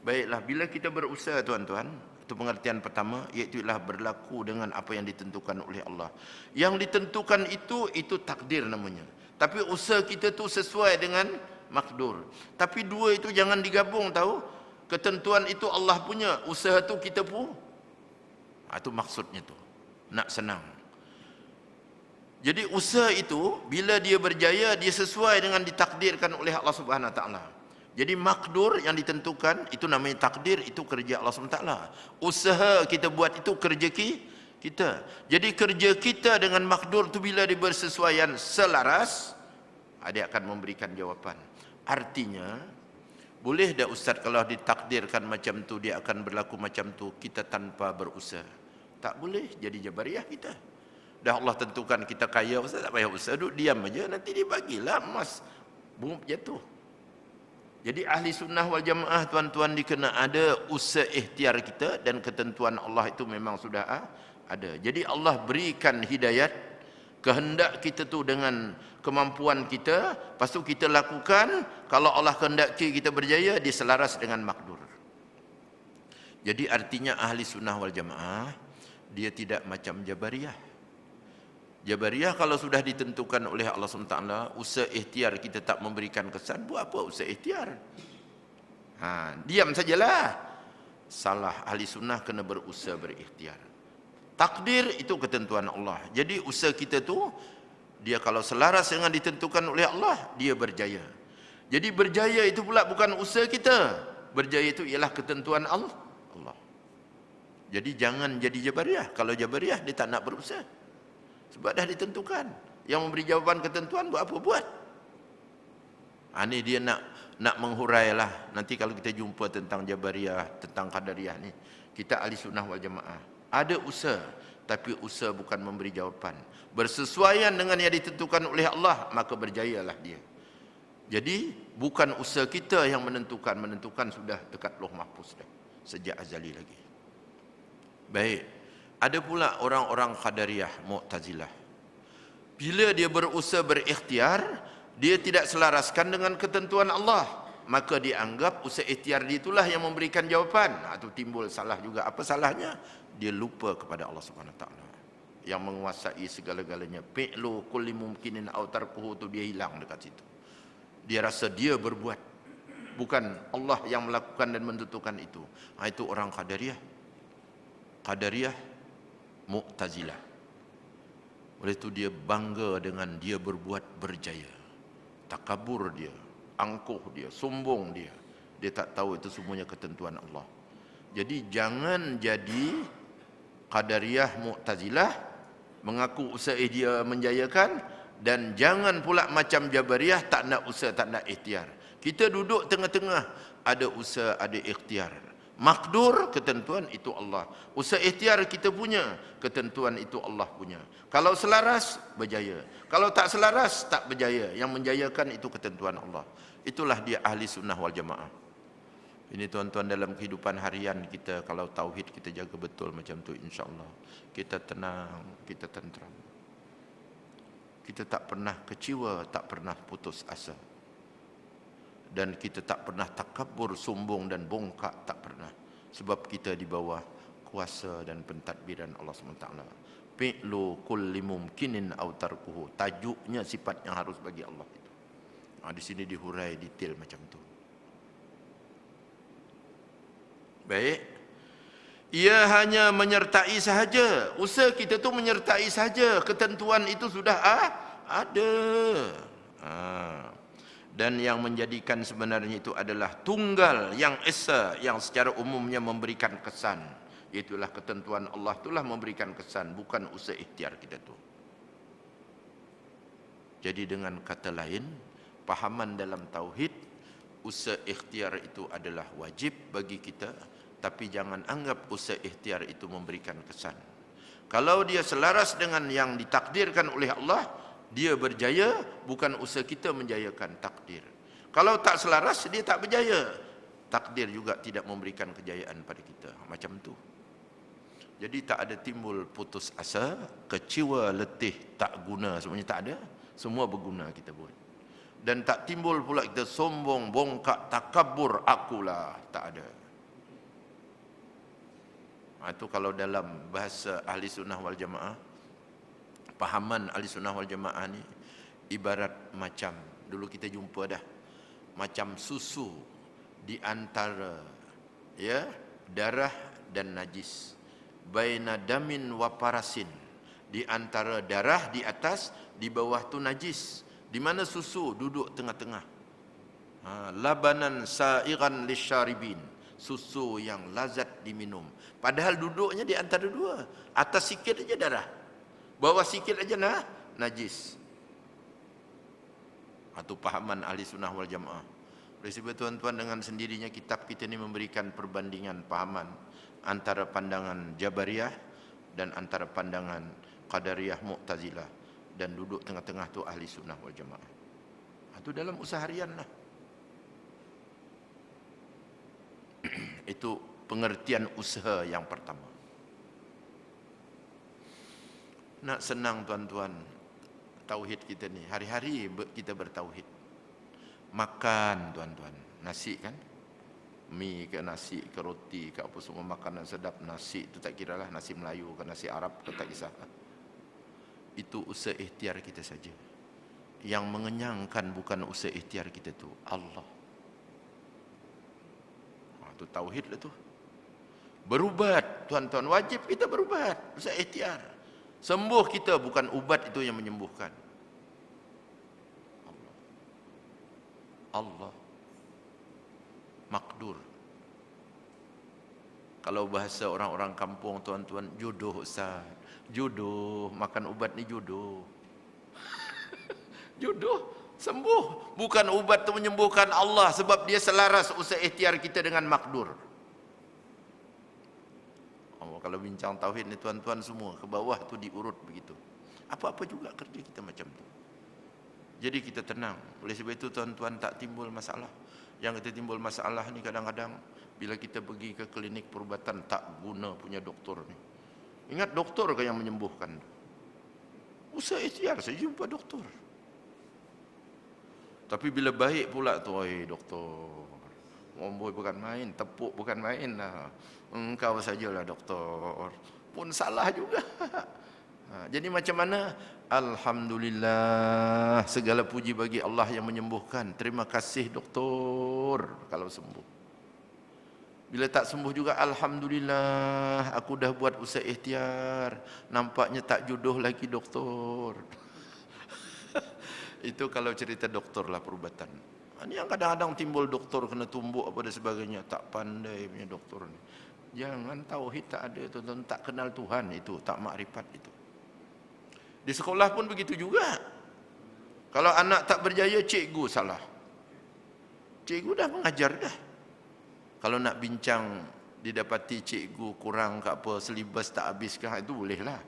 Baiklah, bila kita berusaha tuan-tuan, itu pengertian pertama, iaitu ialah berlaku dengan apa yang ditentukan oleh Allah. Yang ditentukan itu takdir namanya. Tapi usaha kita tu sesuai dengan makdur. Tapi dua itu jangan digabung tahu. Ketentuan itu Allah punya, usaha tu kita pun. Itu maksudnya tu. Nak senang. Jadi usaha itu bila dia berjaya, dia sesuai dengan ditakdirkan oleh Allah Subhanahu Wa Taala. Jadi makdur yang ditentukan itu namanya takdir, itu kerja Allah Subhanahu Wa Taala. Usaha kita buat itu kerja kita. Jadi kerja kita dengan makdur tu bila dia bersesuaian selaras, dia akan memberikan jawapan. Artinya, boleh dah Ustaz kalau ditakdirkan macam tu dia akan berlaku macam tu kita tanpa berusaha? Tak boleh, jadi jabariyah kita. Dah Allah tentukan kita kaya, Ustaz tak payah usaha, duduk diam aja, nanti dia bagilah emas. Bum jatuh. Jadi ahli sunnah wal jamaah tuan-tuan dikena ada usaha ikhtiar kita dan ketentuan Allah itu memang sudah ada. Jadi Allah berikan hidayat, kehendak kita tu dengan kemampuan kita, lepas tu kita lakukan, kalau Allah kehendaki kita berjaya, dia selaras dengan makdur. Jadi artinya ahli sunnah wal jamaah, dia tidak macam Jabariyah. Jabariyah kalau sudah ditentukan oleh Allah SWT, usaha ikhtiar kita tak memberikan kesan, buat apa usaha ikhtiar? Diam sajalah. Salah, ahli sunnah kena berusaha berikhtiar. Takdir itu ketentuan Allah. Jadi usaha kita tu, dia kalau selaras dengan ditentukan oleh Allah, dia berjaya. Jadi berjaya itu pula bukan usaha kita. Berjaya itu ialah ketentuan Allah. Jadi jangan jadi Jabariyah. Kalau Jabariyah dia tak nak berusaha. Sebab dah ditentukan. Yang memberi jawapan ketentuan buat apa buat. Ini dia nak menghurailah. Nanti kalau kita jumpa tentang Jabariyah, tentang Qadariyah ni, kita ahli sunnah wal jamaah. Ada usaha, tapi usaha bukan memberi jawapan. bersesuaian dengan yang ditentukan oleh Allah, maka berjayalah dia. Jadi bukan usaha kita yang menentukan sudah dekat Lauh Mahfuz dah, sejak azali lagi. Baik, ada pula orang-orang Qadariyah, Mu'tazilah. Bila dia berusaha berikhtiar, dia tidak selaraskan dengan ketentuan Allah, maka dianggap usaha ikhtiar dia itulah yang memberikan jawapan. Atau timbul salah juga. Apa salahnya? Dia lupa kepada Allah Subhanahu Wa Taala yang menguasai segala-galanya. Fi'lu kulli mumkinin aw tarkuhu, tu dia hilang dekat situ. Dia rasa dia berbuat, bukan Allah yang melakukan dan menentukan itu. Itu orang Qadariyah. Qadariyah, Mu'tazilah. Oleh itu dia bangga dengan dia berbuat berjaya. Takabur dia, angkuh dia, sombong dia. Dia tak tahu itu semuanya ketentuan Allah. Jadi jangan jadi Qadariyah, Mu'tazilah, mengaku usaha dia menjayakan, dan jangan pula macam Jabariyah, tak nak usaha, tak nak ikhtiar. Kita duduk tengah-tengah, ada usaha, ada ikhtiar. Makdur, ketentuan itu Allah. Usaha ikhtiar kita punya, ketentuan itu Allah punya. Kalau selaras, berjaya. Kalau tak selaras, tak berjaya. Yang menjayakan itu ketentuan Allah. Itulah dia ahli sunnah wal jamaah. Ini tuan-tuan, dalam kehidupan harian kita, kalau tauhid kita jaga betul macam tu, insya-Allah kita tenang, kita tenteram. Kita tak pernah kecewa, tak pernah putus asa. Dan kita tak pernah takabur, sombong dan bongkak, tak pernah. Sebab kita di bawah kuasa dan pentadbiran Allah SWT. Fi'lu kulli mumkinin aw tarkuhu. Tajuknya, sifat yang harus bagi Allah itu. Di sini dihurai detail macam tu. Baik. Ia hanya menyertai sahaja. Usaha kita tu menyertai sahaja. Ketentuan itu sudah ada. Dan yang menjadikan sebenarnya itu adalah tunggal yang esa, yang secara umumnya memberikan kesan. Itulah ketentuan Allah, itulah memberikan kesan, bukan usaha ikhtiar kita tu. Jadi dengan kata lain, pahaman dalam tauhid, usaha ikhtiar itu adalah wajib bagi kita. Tapi jangan anggap usaha ikhtiar itu memberikan kesan. Kalau dia selaras dengan yang ditakdirkan oleh Allah, dia berjaya, bukan usaha kita menjayakan takdir. Kalau tak selaras, dia tak berjaya. Takdir juga tidak memberikan kejayaan pada kita. Macam tu. Jadi tak ada timbul putus asa, kecewa, letih, tak guna, semuanya tak ada. Semua berguna kita buat. Dan tak timbul pula kita sombong, bongkak, takabur, akulah. Tak ada. Itu kalau dalam bahasa ahli sunnah wal jamaah, pahaman ahli sunnah wal jamaah ni ibarat macam, dulu kita jumpa dah, macam susu di antara darah dan najis, baina damin wa parasin, di antara darah di atas, di bawah tu najis. Di mana susu duduk tengah-tengah. Labanan sa'iran lisyaribin, susu yang lazat diminum. Padahal duduknya di antara dua. Atas sikit aja darah, bawah sikit aja najis. Itu pahaman ahli sunnah wal jamaah. Oleh sebab tuan-tuan, dengan sendirinya kitab kita ini memberikan perbandingan pahaman antara pandangan Jabariyah dan antara pandangan Qadariyah, Mu'tazilah, dan duduk tengah-tengah tu ahli sunnah wal jamaah. Itu dalam usaha harian lah. Itu pengertian usaha yang pertama. Nak senang tuan-tuan, tauhid kita ni, hari-hari kita bertauhid. Makan tuan-tuan, nasi kan, mi ke nasi ke roti ke apa semua, makanan sedap. Nasi itu tak kira lah, nasi Melayu ke nasi Arab ke, tak kisah. Itu usaha ikhtiar kita saja. Yang mengenyangkan bukan usaha ikhtiar kita tu, Allah. Itu tauhid lah tu. Berubat tuan-tuan, wajib kita berubat, usaha ikhtiar. Sembuh kita, bukan ubat itu yang menyembuhkan. Allah makdur. Kalau bahasa orang-orang kampung tuan-tuan, jodoh Ustaz. Jodoh, makan ubat ni jodoh. Jodoh, sembuh. Bukan ubat itu menyembuhkan, Allah, sebab dia selaras usaha ikhtiar kita dengan makdur. Kalau bincang tauhid ni tuan-tuan semua, ke bawah tu diurut begitu. Apa-apa juga kerja kita macam tu. Jadi kita tenang. Oleh sebab itu tuan-tuan, tak timbul masalah. Yang kita timbul masalah ni kadang-kadang bila kita pergi ke klinik perubatan tak guna punya doktor ni. Ingat doktor ke yang menyembuhkan? Usaha ikhtiar saya jumpa doktor. Tapi bila baik pula tu, doktor, ngomboi bukan main, tepuk bukan main lah. Engkau sajalah doktor. Pun salah juga. Jadi macam mana? Alhamdulillah, segala puji bagi Allah yang menyembuhkan. Terima kasih doktor kalau sembuh. Bila tak sembuh juga, alhamdulillah, aku dah buat usaha ikhtiar. Nampaknya tak jodoh lagi doktor. Itu kalau cerita doktor lah perubatan. Ini yang kadang-kadang timbul doktor kena tumbuk apa dan sebagainya. Tak pandai punya doktor ni. Jangan tauhid tak ada, tuan-tuan, tak kenal Tuhan itu, tak makrifat itu. Di sekolah pun begitu juga. Kalau anak tak berjaya, cikgu salah. Cikgu dah mengajar dah. Kalau nak bincang, didapati cikgu kurang ke apa, selibas tak habiskan, itu bolehlah.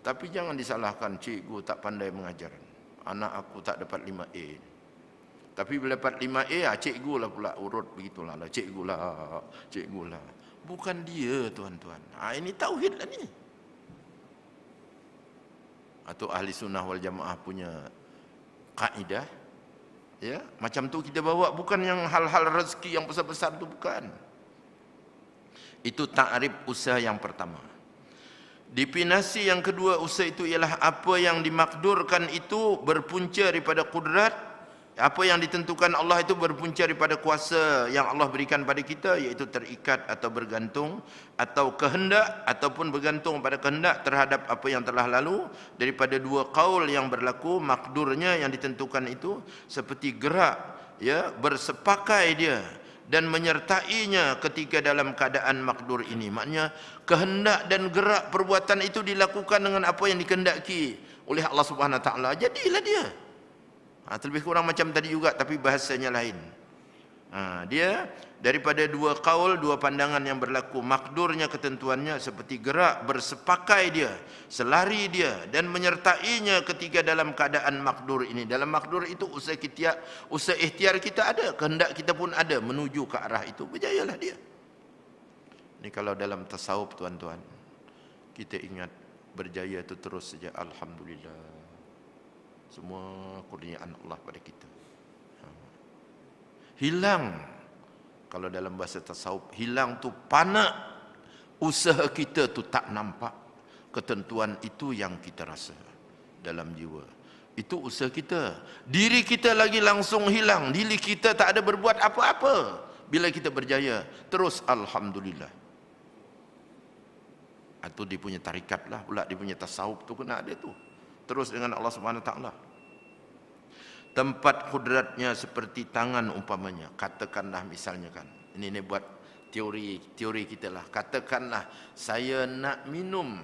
Tapi jangan disalahkan cikgu tak pandai mengajar. Anak aku tak dapat 5A. Tapi bila dapat 5A, cikgu lah pula urut begitulah. Cikgu lah. Bukan dia, tuan-tuan. Ini tauhid lah ni. Atau ahli sunnah wal jamaah punya kaidah. Ya, macam tu kita bawa, bukan yang hal-hal rezeki yang besar-besar tu, bukan. Itu ta'rif usaha yang pertama. Definisi yang kedua usaha itu ialah apa yang dimakdurkan itu berpunca daripada kudrat. Apa yang ditentukan Allah itu berpunca daripada kuasa yang Allah berikan pada kita, iaitu terikat atau bergantung atau kehendak ataupun bergantung pada kehendak terhadap apa yang telah lalu daripada dua qaul yang berlaku. Makdurnya yang ditentukan itu seperti gerak, ya, bersepakai dia dan menyertainya ketika dalam keadaan makdur ini. Maknanya kehendak dan gerak perbuatan itu dilakukan dengan apa yang dikehendaki oleh Allah Subhanahu Wa Taala. Jadilah dia. Terlebih kurang macam tadi juga, tapi bahasanya lain. Dia daripada dua qaul, dua pandangan yang berlaku. Makdurnya, ketentuannya seperti gerak, bersepakai dia, selari dia dan menyertainya ketika dalam keadaan makdur ini. Dalam makdur itu usaha ikhtiar kita ada, kehendak kita pun ada menuju ke arah itu. Berjayalah dia. Ini kalau dalam tasawuf, tuan-tuan, kita ingat berjaya itu terus saja alhamdulillah. Semua kurniaan Allah pada kita. Hilang, kalau dalam bahasa tasawuf, hilang tu panak. Usaha kita tu tak nampak. Ketentuan itu yang kita rasa dalam jiwa. Itu usaha kita. Diri kita lagi langsung hilang. Diri kita tak ada berbuat apa-apa. Bila kita berjaya, terus alhamdulillah. Atau dia punya tarikat lah pula, dia punya tasawuf tu kena ada tu. Terus dengan Allah Subhanahu Wa Taala. Tempat kudratnya seperti tangan umpamanya. Katakanlah misalnya kan, ini buat teori kita lah. Katakanlah saya nak minum.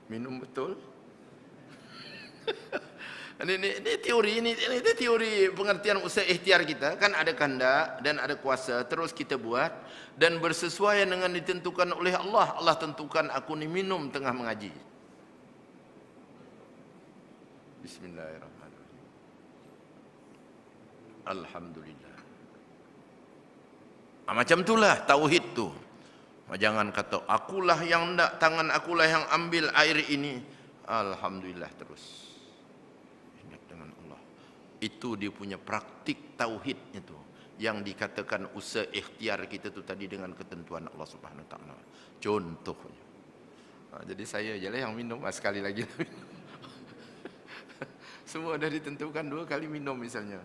Minum betul? Ini teori pengertian usaha ikhtiar kita. Kan ada kehendak dan ada kuasa, terus kita buat dan bersesuaian dengan ditentukan oleh Allah. Allah tentukan aku ni minum tengah mengaji. Bismillahirrahmanirrahim. Alhamdulillah. Macam itulah tauhid tu. Jangan kata akulah yang ndak, tangan akulah yang ambil air ini. Alhamdulillah terus. Itu dia punya praktik tauhid itu yang dikatakan usaha ikhtiar kita tu tadi dengan ketentuan Allah Subhanahu Wa Taala. Contohnya, jadi saya je lah yang minum sekali lagi. Semua dah ditentukan 2 kali minum misalnya.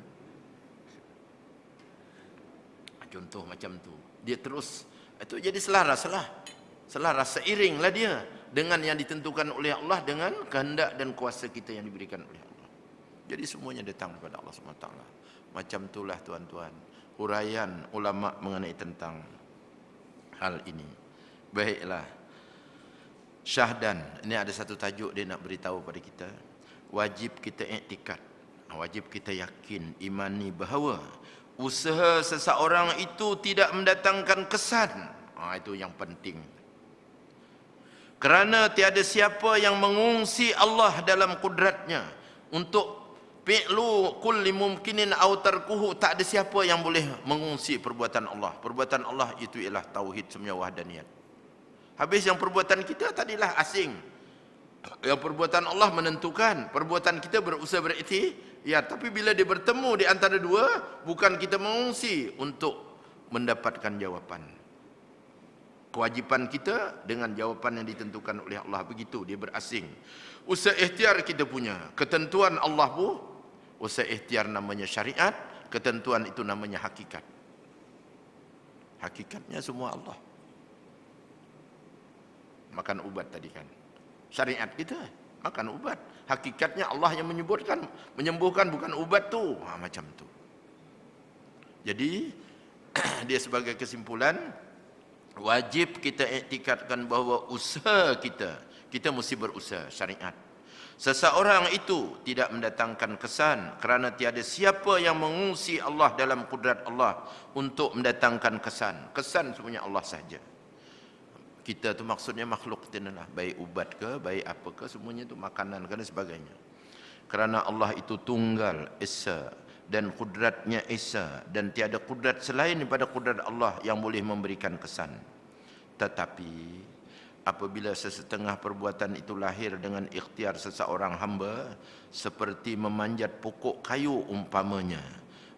Contoh macam tu. Dia terus itu jadi selaras seiringlah dia dengan yang ditentukan oleh Allah, dengan kehendak dan kuasa kita yang diberikan oleh Allah. Jadi semuanya datang daripada Allah SWT. Macam itulah tuan-tuan huraian ulama mengenai tentang hal ini. Baiklah. Syahdan, ini ada satu tajuk dia nak beritahu pada kita. Wajib kita iktikad, wajib kita yakin, imani bahawa usaha seseorang itu tidak mendatangkan kesan. Itu yang penting. Kerana tiada siapa yang mengungsi Allah dalam kudratnya untuk fi'lu kulli mumkinin aw tarkuhu. Tak ada siapa yang boleh mengungsi perbuatan Allah. Perbuatan Allah itu ialah tauhid semua wahdaniyat. Habis yang perbuatan kita tadilah asing. Yang perbuatan Allah menentukan, perbuatan kita berusaha berikhtiar. Tapi bila dia bertemu di antara dua, bukan kita mengungsi untuk mendapatkan jawapan. Kewajipan kita dengan jawapan yang ditentukan oleh Allah, begitu dia berasing. Usaha ikhtiar kita punya, ketentuan Allah pun. Usaha ikhtiar namanya syariat, ketentuan itu namanya hakikat. Hakikatnya semua Allah. Makan ubat tadi kan. Syariat kita makan ubat. Hakikatnya Allah yang menyebutkan, menyembuhkan, bukan ubat tu. Macam tu. Jadi dia sebagai kesimpulan, wajib kita iktikadkan bahawa usaha kita mesti berusaha syariat. Seseorang itu tidak mendatangkan kesan kerana tiada siapa yang mengungsi Allah dalam kudrat Allah untuk mendatangkan kesan. Kesan semuanya Allah saja. Kita tu maksudnya makhluk kita lah, baik ubat ke, baik apa ke, semuanya tu makanan ke dan sebagainya. Kerana Allah itu tunggal, esa, dan kudratnya esa, dan tiada kudrat selain daripada kudrat Allah yang boleh memberikan kesan. Tetapi apabila sesetengah perbuatan itu lahir dengan ikhtiar seseorang hamba, seperti memanjat pokok kayu umpamanya,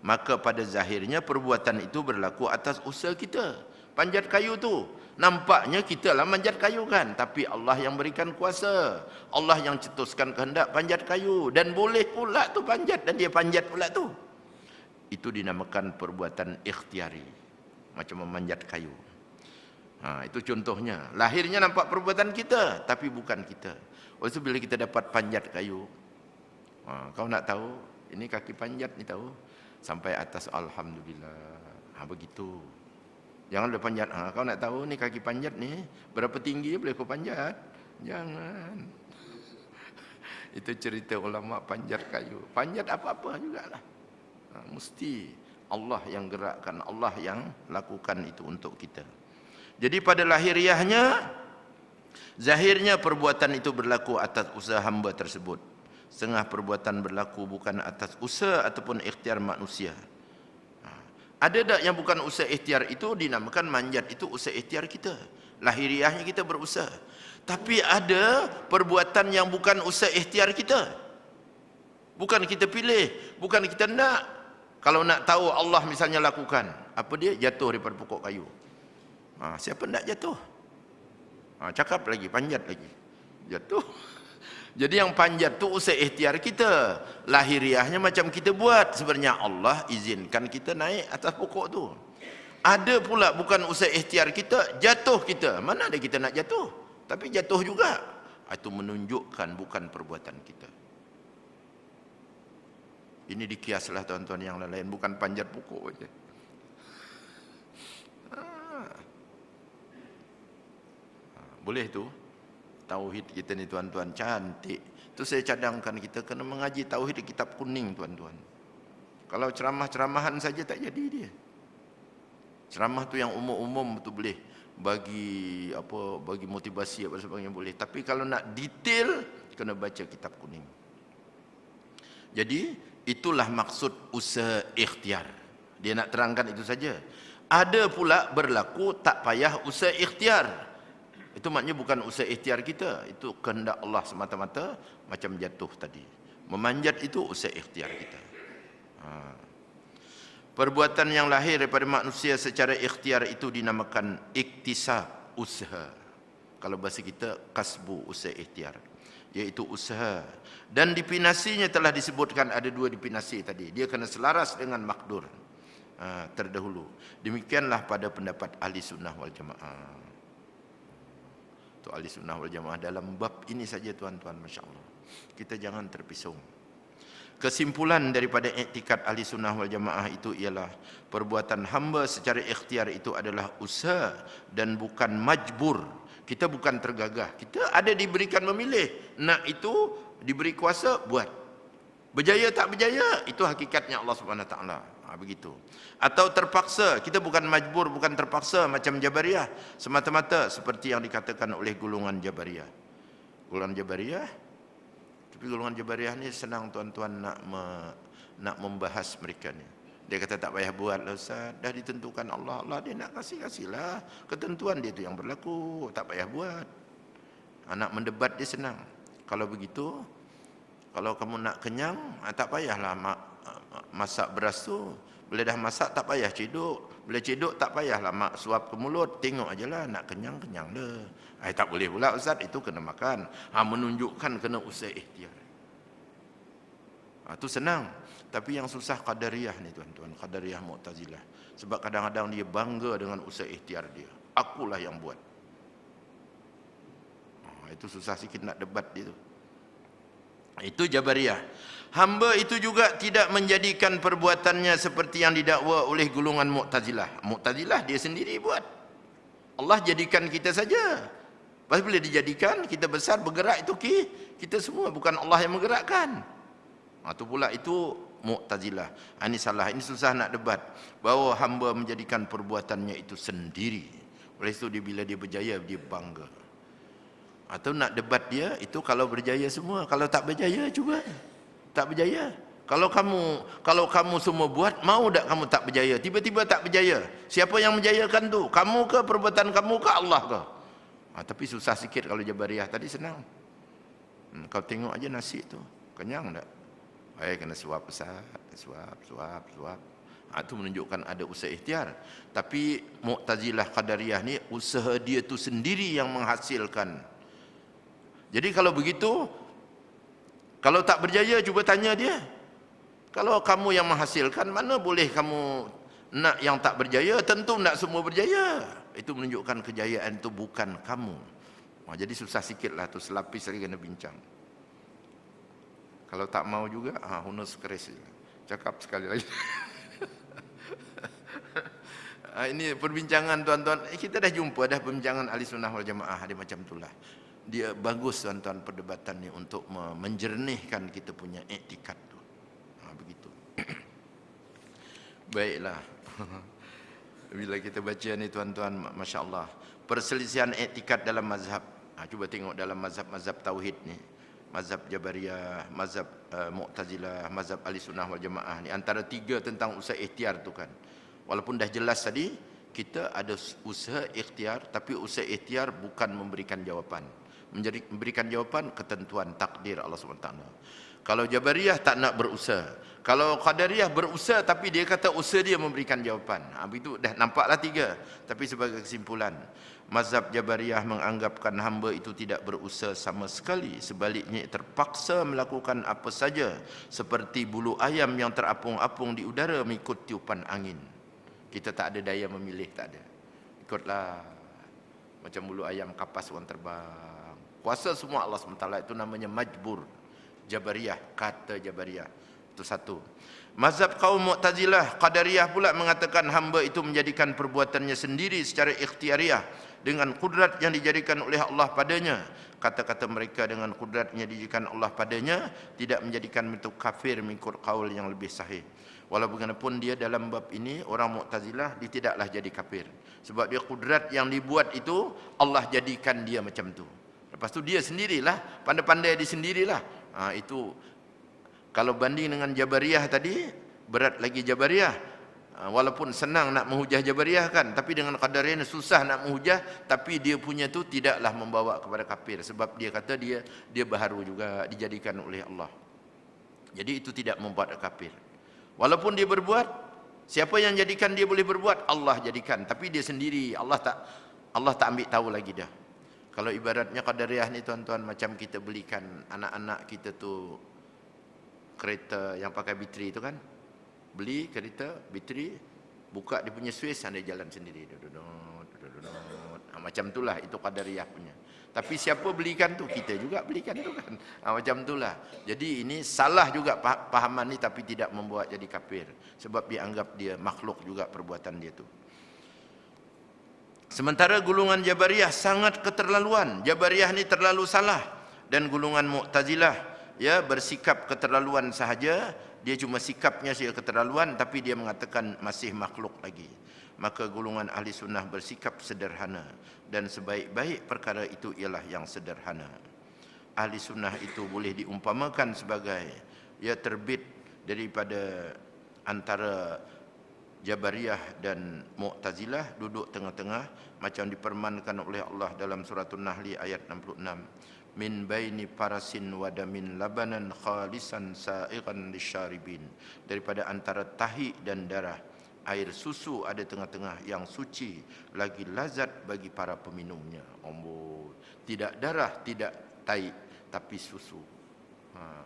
maka pada zahirnya perbuatan itu berlaku atas usaha kita. Panjat kayu tu, nampaknya kita lah manjat kayu kan, tapi Allah yang berikan kuasa. Allah yang cetuskan kehendak panjat kayu, dan boleh pula tu panjat, dan dia panjat pula tu. Itu dinamakan perbuatan ikhtiari, macam memanjat kayu. Itu contohnya. Lahirnya nampak perbuatan kita, tapi bukan kita. Oleh itu bila kita dapat panjat kayu, kau nak tahu, ini kaki panjat ni tahu, sampai atas alhamdulillah. Begitu. Jangan boleh panjat. Kau nak tahu ni kaki panjat ni berapa tinggi boleh kau panjat? Jangan. Itu cerita ulama panjat kayu. Panjat apa-apa jugalah. Mesti Allah yang gerakkan, Allah yang lakukan itu untuk kita. Jadi pada lahiriahnya, zahirnya perbuatan itu berlaku atas usaha hamba tersebut. Setengah perbuatan berlaku bukan atas usaha ataupun ikhtiar manusia. Ada tak yang bukan usaha ikhtiar itu dinamakan manjat, itu usaha ikhtiar kita. Lahiriahnya kita berusaha. Tapi ada perbuatan yang bukan usaha ikhtiar kita. Bukan kita pilih, bukan kita nak. Kalau nak tahu Allah misalnya lakukan, apa dia? Jatuh daripada pokok kayu. Siapa nak jatuh? Cakap lagi, panjat lagi. Jatuh. Jadi yang panjat tu usaha ikhtiar kita. Lahiriahnya macam kita buat. Sebenarnya Allah izinkan kita naik atas pokok tu. Ada pula bukan usaha ikhtiar kita, jatuh kita. Mana ada kita nak jatuh? Tapi jatuh juga. Itu menunjukkan bukan perbuatan kita. Ini dikiaslah tuan-tuan yang lain, bukan panjat pokok saja. Boleh tu? Tauhid kita ni tuan-tuan cantik. Itu saya cadangkan kita kena mengaji tauhid di kitab kuning tuan-tuan. Kalau ceramah-ceramahan saja tak jadi dia. Ceramah tu yang umum-umum tu boleh bagi apa, bagi motivasi apa sebagainya boleh. Tapi kalau nak detail kena baca kitab kuning. Jadi itulah maksud usaha ikhtiar. Dia nak terangkan itu saja. Ada pula berlaku tak payah usaha ikhtiar. Itu maknanya bukan usaha ikhtiar kita, itu kehendak Allah semata-mata, macam jatuh tadi. Memanjat itu usaha ikhtiar kita. Perbuatan yang lahir daripada manusia secara ikhtiar itu dinamakan iktisab, usaha. Kalau bahasa kita, kasbu, usaha ikhtiar, iaitu usaha. Dan dipinasinya telah disebutkan ada dua dipinasi tadi. Dia kena selaras dengan makdur terdahulu. Demikianlah pada pendapat ahli sunnah wal jamaah. Ahli sunnah wal jamaah dalam bab ini saja tuan-tuan, Masya Allah. Kita jangan terpisung. Kesimpulan daripada iktikad ahli sunnah wal jamaah itu ialah perbuatan hamba secara ikhtiar itu adalah usaha dan bukan majbur. Kita bukan tergagah. Kita ada diberikan memilih. Nak itu diberi kuasa, buat. Berjaya tak berjaya, itu hakikatnya Allah Subhanahu Wa Taala. Begitu. Atau terpaksa, kita bukan majbur, bukan terpaksa macam Jabariyah, semata-mata seperti yang dikatakan oleh golongan Jabariyah. Golongan Jabariyah, tapi golongan Jabariyah ni senang tuan-tuan nak membahas mereka ni. Dia kata tak payah buat lah Ustaz, dah ditentukan Allah, Allah dia nak kasih-kasihlah, ketentuan dia tu yang berlaku, tak payah buat. Nak mendebat dia senang. Kalau begitu, kalau kamu nak kenyang, tak payahlah masak beras tu. Bila dah masak tak payah cedok. Bila cedok tak payahlah mak suap ke mulut. Tengok ajalah, nak kenyang, kenyang dah. Tak boleh pula Ustaz, itu kena makan. Menunjukkan kena usaha ikhtiar. Itu senang. Tapi yang susah Qadariyah ni tuan-tuan, Qadariyah Mu'tazilah. Sebab kadang-kadang dia bangga dengan usaha ikhtiar dia. Akulah yang buat. Itu susah sikit nak debat dia tu. Itu Jabariyah. Hamba itu juga tidak menjadikan perbuatannya seperti yang didakwa oleh golongan Mu'tazilah. Mu'tazilah dia sendiri buat. Allah jadikan kita saja. Lepas bila dijadikan, kita besar bergerak itu kita semua, bukan Allah yang menggerakkan. Itu pula itu Mu'tazilah. Ini salah, ini susah nak debat. Bahawa hamba menjadikan perbuatannya itu sendiri. Oleh itu bila dia berjaya, dia bangga. Atau nak debat dia, itu kalau berjaya semua. Kalau tak berjaya, cuba. Tak berjaya. Kalau kamu semua buat, mau tak kamu tak berjaya? Tiba-tiba tak berjaya. Siapa yang menjayakan tu? Kamu ke, perbuatan kamu ke, Allah ke? Tapi susah sikit kalau Jabariyah tadi senang. Kau tengok aja nasi tu. Kenyang tak? Kena suap besar, suap. Itu menunjukkan ada usaha ikhtiar. Tapi Mu'tazilah Qadariyah ni, usaha dia tu sendiri yang menghasilkan. Jadi kalau begitu, kalau tak berjaya, cuba tanya dia. Kalau kamu yang menghasilkan, mana boleh kamu nak yang tak berjaya? Tentu nak semua berjaya. Itu menunjukkan kejayaan itu bukan kamu. Jadi susah sikit lah tu, selapis lagi kena bincang. Kalau tak mau juga, hunus keris. Cakap sekali lagi. Ini perbincangan tuan-tuan. Kita dah jumpa dah perbincangan Ahli Sunnah wal Jamaah. Dia macam itulah. Dia bagus tuan-tuan perdebatan ni untuk menjernihkan kita punya iktikad tu. Begitu. Baiklah. Bila kita baca ni tuan-tuan, Masya Allah. Perselisihan iktikad dalam mazhab. Cuba tengok dalam mazhab-mazhab tauhid ni. Mazhab Jabariyah, mazhab Mu'tazilah, mazhab Ahli Sunnah wal Jamaah ni. Antara tiga tentang usaha ikhtiar tu kan. Walaupun dah jelas tadi, kita ada usaha ikhtiar, tapi usaha ikhtiar bukan memberikan jawapan. Memberikan jawapan ketentuan takdir Allah SWT. Kalau Jabariyah tak nak berusaha. Kalau Qadariyah berusaha tapi dia kata usaha dia memberikan jawapan. Begitu dah nampaklah tiga. Tapi sebagai kesimpulan, mazhab Jabariyah menganggapkan hamba itu tidak berusaha sama sekali. Sebaliknya terpaksa melakukan apa saja. Seperti bulu ayam yang terapung-apung di udara mengikut tiupan angin. Kita tak ada daya memilih, tak ada. Ikutlah. Macam bulu ayam kapas orang terbang. Kuasa semua Allah SWT, itu namanya majbur. Jabariyah, kata Jabariyah. Itu satu. Mazhab kaum Mu'tazilah, Qadariyah pula mengatakan hamba itu menjadikan perbuatannya sendiri secara ikhtiariah dengan kudrat yang dijadikan oleh Allah padanya. Kata-kata mereka dengan kudratnya dijadikan Allah padanya tidak menjadikan itu kafir mengikut qaul yang lebih sahih. Walau bagaimanapun dia dalam bab ini, orang Mu'tazilah dia tidaklah jadi kafir. Sebab dia kudrat yang dibuat itu, Allah jadikan dia macam tu. Lepas tu dia sendirilah, pandai-pandai dia sendirilah. Itu kalau banding dengan Jabariyah tadi, berat lagi Jabariyah. Walaupun senang nak menghujah Jabariyah kan, tapi dengan Qadariyah susah nak menghujah, tapi dia punya tu tidaklah membawa kepada kafir. Sebab dia kata dia baharu juga, dijadikan oleh Allah. Jadi itu tidak membuat kafir. Walaupun dia berbuat, siapa yang jadikan dia boleh berbuat? Allah jadikan. Tapi dia sendiri, Allah tak ambil tahu lagi dah. Kalau ibaratnya Qadariyah ni tuan-tuan, macam kita belikan anak-anak kita tu kereta yang pakai bateri tu kan. Beli kereta, bateri, buka dia punya Swiss, dia jalan sendiri. Macam itulah, itu Qadariyah punya. Tapi siapa belikan tu? Kita juga belikan tu kan. Macam itulah. Jadi ini salah juga pahaman ni, tapi tidak membuat jadi kafir. Sebab dia anggap dia makhluk juga perbuatan dia tu. Sementara golongan Jabariyah sangat keterlaluan. Jabariyah ni terlalu salah. Dan golongan Mu'tazilah ya bersikap keterlaluan sahaja, dia cuma sikapnya saja keterlaluan, tapi dia mengatakan masih makhluk lagi. Maka golongan ahli sunnah bersikap sederhana, dan sebaik-baik perkara itu ialah yang sederhana. Ahli sunnah itu boleh diumpamakan sebagai ia terbit daripada antara Jabariyah dan Mu'tazilah, duduk tengah-tengah, macam dipermankan oleh Allah dalam surah An-Nahl ayat 66. Min baini parasin wadamin labanan khalisan sa'iqan lisyaribin. Daripada antara tahi dan darah, air susu ada tengah-tengah yang suci, lagi lazat bagi para peminumnya. Tidak darah, tidak tahi, tapi susu.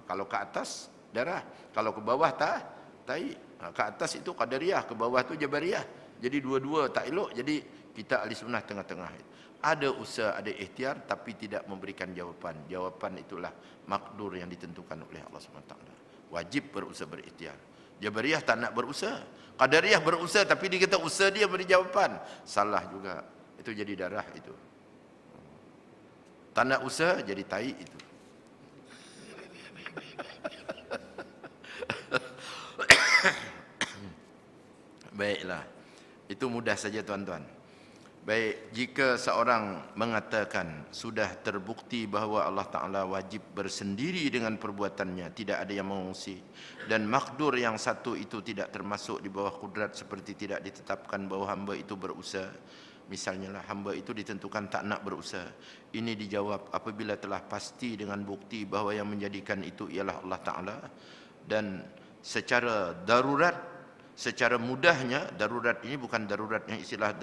Kalau ke atas darah, kalau ke bawah tahi. Ke atas itu Qadariyah, ke bawah itu Jabariyah. Jadi dua-dua tak elok. Jadi kita ahli sunnah tengah-tengah. Ada usaha, ada ikhtiar, tapi tidak memberikan jawapan. Jawapan itulah makdur yang ditentukan oleh Allah SWT. Wajib berusaha berikhtiar. Jabariyah tak nak berusaha. Qadariyah berusaha, tapi dia kata usaha dia beri jawapan. Salah juga. Itu jadi darah itu. Tak nak usaha, jadi tahi itu. Baiklah, itu mudah saja tuan-tuan. Baik, jika seorang mengatakan sudah terbukti bahawa Allah Ta'ala wajib bersendiri dengan perbuatannya, tidak ada yang mengungsi, dan makdur yang satu itu tidak termasuk di bawah kudrat, seperti tidak ditetapkan bahawa hamba itu berusaha. Misalnya lah, hamba itu ditentukan tak nak berusaha. Ini dijawab apabila telah pasti dengan bukti bahawa yang menjadikan itu ialah Allah Ta'ala, dan secara darurat, secara mudahnya, darurat ini bukan darurat yang istilah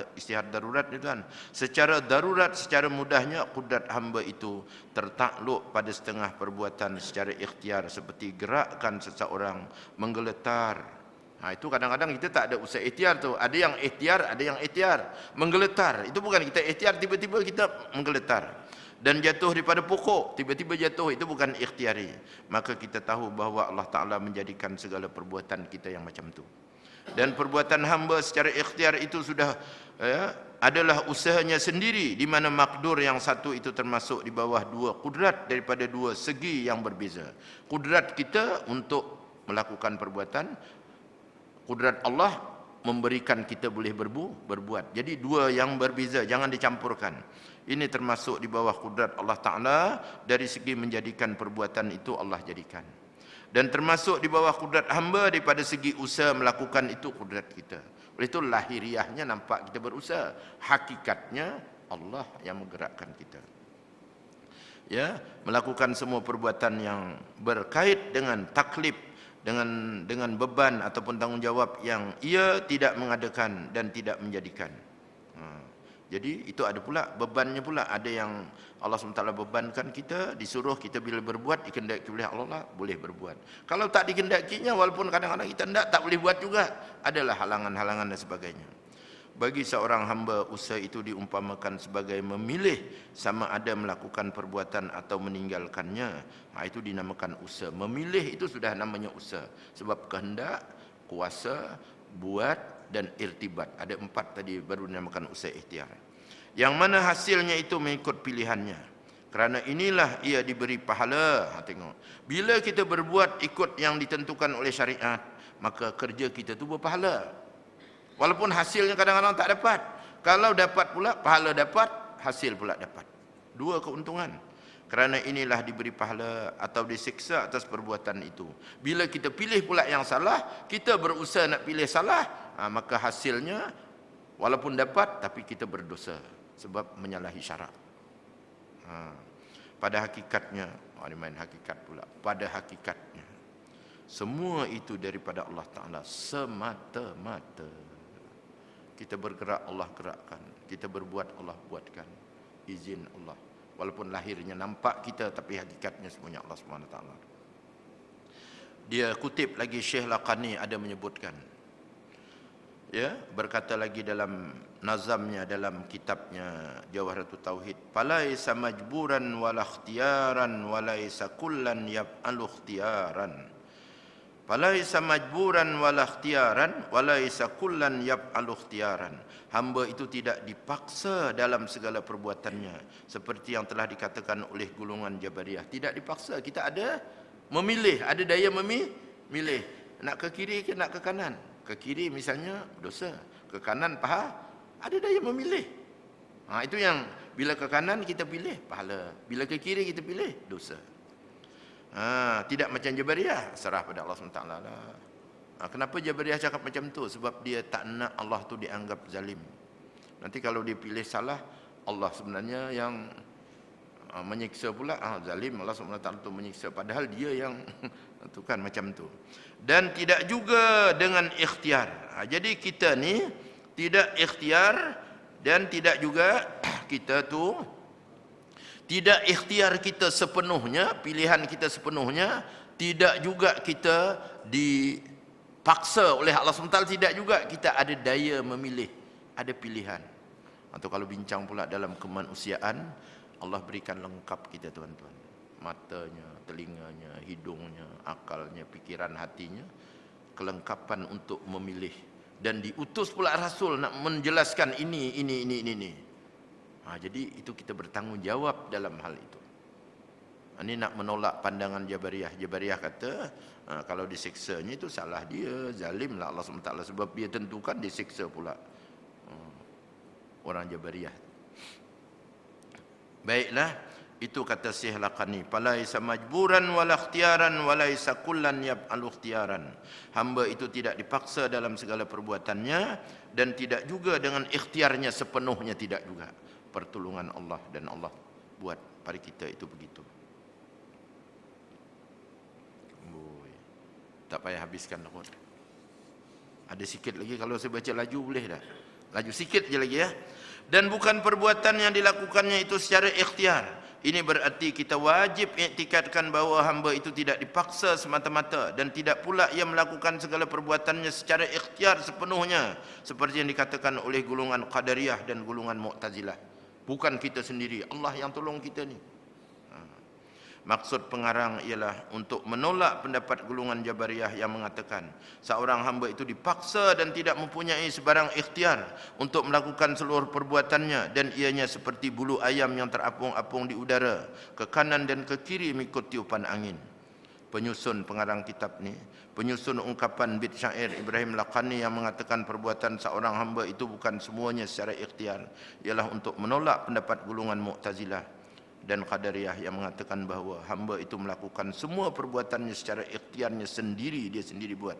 darurat itu kan. Secara darurat, secara mudahnya kudrat hamba itu tertakluk pada setengah perbuatan secara ikhtiar, seperti gerakkan seseorang menggeletar. Itu kadang-kadang kita tak ada usaha ikhtiar tu. Ada yang ikhtiar, ada yang ikhtiar. Menggeletar, itu bukan kita ikhtiar, tiba-tiba kita menggeletar. Dan jatuh daripada pokok, tiba-tiba jatuh, itu bukan ikhtiari. Maka kita tahu bahawa Allah Ta'ala menjadikan segala perbuatan kita yang macam tu. Dan perbuatan hamba secara ikhtiar itu sudah adalah usahanya sendiri, di mana makdur yang satu itu termasuk di bawah dua kudrat daripada dua segi yang berbeza. Kudrat kita untuk melakukan perbuatan, kudrat Allah memberikan kita boleh berbuat. Jadi dua yang berbeza, jangan dicampurkan. Ini termasuk di bawah kudrat Allah Ta'ala, dari segi menjadikan perbuatan itu Allah jadikan. Dan termasuk di bawah kudrat hamba daripada segi usaha melakukan itu kudrat kita. Oleh itu lahiriahnya nampak kita berusaha, hakikatnya Allah yang menggerakkan kita. Ya, melakukan semua perbuatan yang berkait dengan taklif, dengan beban ataupun tanggungjawab yang ia tidak mengadakan dan tidak menjadikan. Jadi itu ada pula bebannya pula. Ada yang Allah SWT bebankan kita, disuruh kita bila berbuat, dikendaki oleh Allah, boleh berbuat. Kalau tak dikendakinya, walaupun kadang-kadang kita tak boleh buat juga, adalah halangan-halangan dan sebagainya. Bagi seorang hamba, usaha itu diumpamakan sebagai memilih sama ada melakukan perbuatan atau meninggalkannya. Itu dinamakan usaha. Memilih itu sudah namanya usaha. Sebab kehendak, kuasa, buat, dan irtibat. Ada 4 tadi baru dinamakan usaha ikhtiar. Yang mana hasilnya itu mengikut pilihannya. Kerana inilah ia diberi pahala. Tengok. Bila kita berbuat ikut yang ditentukan oleh syariat, maka kerja kita itu berpahala. Walaupun hasilnya kadang-kadang tak dapat. Kalau dapat pula, pahala dapat, hasil pula dapat. Dua keuntungan. Kerana inilah diberi pahala atau disiksa atas perbuatan itu. Bila kita pilih pula yang salah, kita berusaha nak pilih salah, maka hasilnya walaupun dapat, tapi kita berdosa sebab menyalahi syarak. Pada hakikatnya, ini main hakikat pula. Pada hakikatnya, semua itu daripada Allah Ta'ala semata-mata. Kita bergerak, Allah gerakkan. Kita berbuat, Allah buatkan. Izin Allah. Walaupun lahirnya nampak kita, tapi hakikatnya semuanya Allah SWT. Dia kutip lagi, Syekh Laqani ada menyebutkan. Ya, berkata lagi dalam nazamnya, dalam kitabnya Jawharatul Tauhid. Falaisa majburan wala ikhtiaran walaisa kullan yaf'alu ikhtiaran. Falaisa majburan wala ikhtiaran walaisa kullan yaf'alu ikhtiaran. Hamba itu tidak dipaksa dalam segala perbuatannya, seperti yang telah dikatakan oleh golongan Jabariyah. Tidak dipaksa, kita ada Memilih, ada daya memilih. Nak ke kiri ke nak ke kanan. Ke kiri misalnya dosa, ke kanan pahala, ada daya memilih. Itu yang bila ke kanan kita pilih pahala, bila ke kiri kita pilih dosa. Tidak macam Jabariyah, serah pada Allah SWT lah. Kenapa Jabariyah cakap macam tu? Sebab dia tak nak Allah tu dianggap zalim. Nanti kalau dia pilih salah, Allah sebenarnya yang menyiksa pula. Zalim, Allah SWT tu menyiksa, padahal dia yang tu kan macam tu. Dan tidak juga dengan ikhtiar. Jadi kita ni tidak ikhtiar, dan tidak juga kita tu tidak ikhtiar kita sepenuhnya, pilihan kita sepenuhnya, tidak juga kita dipaksa oleh Allah SWT, tidak juga kita ada daya memilih, ada pilihan. Atau kalau bincang pula dalam kemanusiaan, Allah berikan lengkap kita tuan-tuan. Matanya, telinganya, hidungnya, akalnya, pikiran hatinya, kelengkapan untuk memilih. Dan diutus pula Rasul nak menjelaskan ini. Jadi itu kita bertanggungjawab dalam hal itu. Ini nak menolak pandangan Jabariyah. Jabariyah kata, kalau disiksanya itu salah dia, zalim lah Allah SWT, sebab dia tentukan disiksa pula. Orang Jabariyah. Baiklah, itu kata Syekh Laqani, falaisa majburan wala ikhtiaran walaisa kullan yaf'alu ikhtiaran. Hamba itu tidak dipaksa dalam segala perbuatannya, dan tidak juga dengan ikhtiarnya sepenuhnya, tidak juga. Pertolongan Allah, dan Allah buat pada kita itu begitu. Tak payah habiskan dah. Ada sikit lagi, kalau saya baca laju boleh dah. Laju sikit je lagi ya. Dan bukan perbuatan yang dilakukannya itu secara ikhtiar. Ini berarti kita wajib iktikadkan bahawa hamba itu tidak dipaksa semata-mata, dan tidak pula ia melakukan segala perbuatannya secara ikhtiar sepenuhnya, seperti yang dikatakan oleh golongan Qadariyah dan golongan Mu'tazilah. Bukan kita sendiri, Allah yang tolong kita ni. Maksud pengarang ialah untuk menolak pendapat golongan Jabariyah yang mengatakan seorang hamba itu dipaksa dan tidak mempunyai sebarang ikhtiar untuk melakukan seluruh perbuatannya, dan ianya seperti bulu ayam yang terapung-apung di udara, ke kanan dan ke kiri mengikut tiupan angin. Penyusun pengarang kitab ni, penyusun ungkapan bait syair Ibrahim Laqani yang mengatakan perbuatan seorang hamba itu bukan semuanya secara ikhtiar, ialah untuk menolak pendapat golongan Mu'tazilah dan Qadariyah yang mengatakan bahawa hamba itu melakukan semua perbuatannya secara ikhtiarnya sendiri, dia sendiri buat.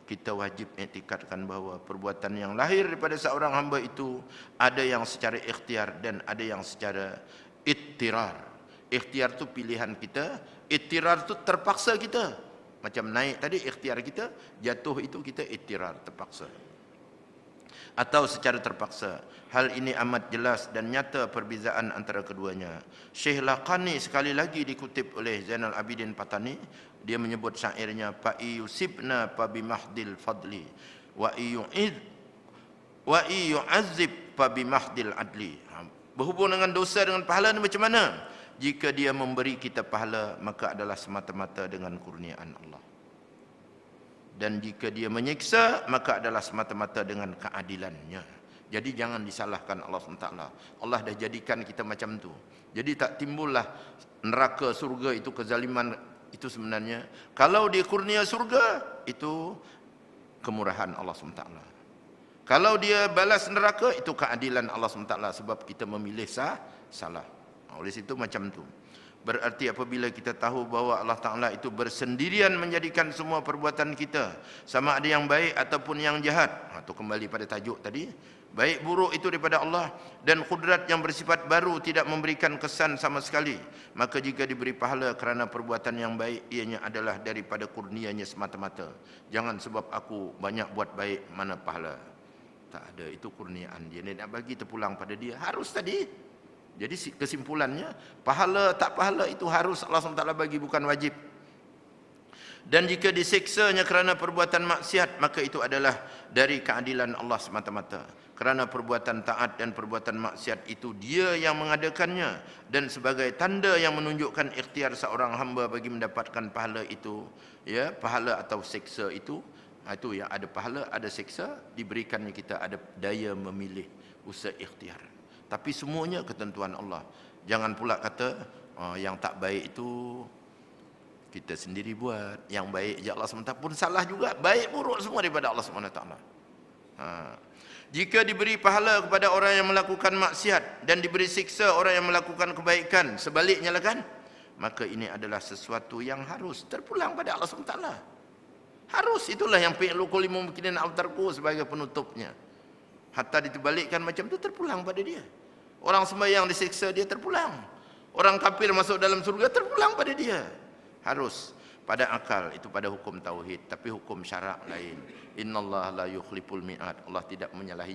Kita wajib iktikadkan bahawa perbuatan yang lahir daripada seorang hamba itu ada yang secara ikhtiar dan ada yang secara ittirar. Ikhtiar tu pilihan kita, ittirar tu terpaksa kita. Macam naik tadi ikhtiar kita, jatuh itu kita ittirar, terpaksa. Atau secara terpaksa. Hal ini amat jelas dan nyata perbezaan antara keduanya. Syekh Laqani sekali lagi dikutip oleh Zainal Abidin Patani, dia menyebut syairnya, fa'i yusibna fa bimahdil fadli wa yu'azzib fa bimahdil adli. Berhubung dengan dosa dengan pahala ni macam mana? Jika dia memberi kita pahala, maka adalah semata-mata dengan kurniaan Allah. Dan jika dia menyiksa, maka adalah semata-mata dengan keadilannya. Jadi jangan disalahkan Allah SWT. Allah dah jadikan kita macam tu. Jadi tak timbullah neraka, surga itu kezaliman itu sebenarnya. Kalau dia kurnia surga, itu kemurahan Allah SWT. Kalau dia balas neraka, itu keadilan Allah SWT, sebab kita memilih salah. Oleh situ macam tu. Berarti apabila kita tahu bahawa Allah Ta'ala itu bersendirian menjadikan semua perbuatan kita, sama ada yang baik ataupun yang jahat. Itu kembali pada tajuk tadi. Baik buruk itu daripada Allah, dan kudrat yang bersifat baru tidak memberikan kesan sama sekali. Maka jika diberi pahala kerana perbuatan yang baik, ianya adalah daripada kurnianya semata-mata. Jangan sebab aku banyak buat baik, mana pahala. Tak ada, itu kurniaan dia. Dia nak bagi terpulang pada dia. Harus tadi. Jadi kesimpulannya, pahala tak pahala itu harus Allah SWT bagi, bukan wajib. Dan jika disiksanya kerana perbuatan maksiat, maka itu adalah dari keadilan Allah semata-mata. Kerana perbuatan taat dan perbuatan maksiat itu dia yang mengadakannya, dan sebagai tanda yang menunjukkan ikhtiar seorang hamba bagi mendapatkan pahala itu, ya, pahala atau siksa itu yang ada pahala, ada siksa, diberikannya kita ada daya memilih, usaha ikhtiar. Tapi semuanya ketentuan Allah. Jangan pula kata yang tak baik itu Kita sendiri buat. Yang baik je Allah SWT pun salah juga. Baik buruk semua daripada Allah SWT. Jika diberi pahala kepada orang yang melakukan maksiat dan diberi siksa orang yang melakukan kebaikan, sebaliknya lah kan, maka ini adalah sesuatu yang harus terpulang pada Allah SWT. Harus, itulah yang fi'lu kulli mumkinin au tarku sebagai penutupnya. Hatta diterbalikkan macam tu, terpulang pada dia. Orang sembahyang disiksa, dia terpulang. Orang kafir masuk dalam surga, terpulang pada dia. Harus pada akal, itu pada hukum tauhid. Tapi hukum syarak lain. Innallaha la yukhliful mi'ad. Allah tidak menyalahi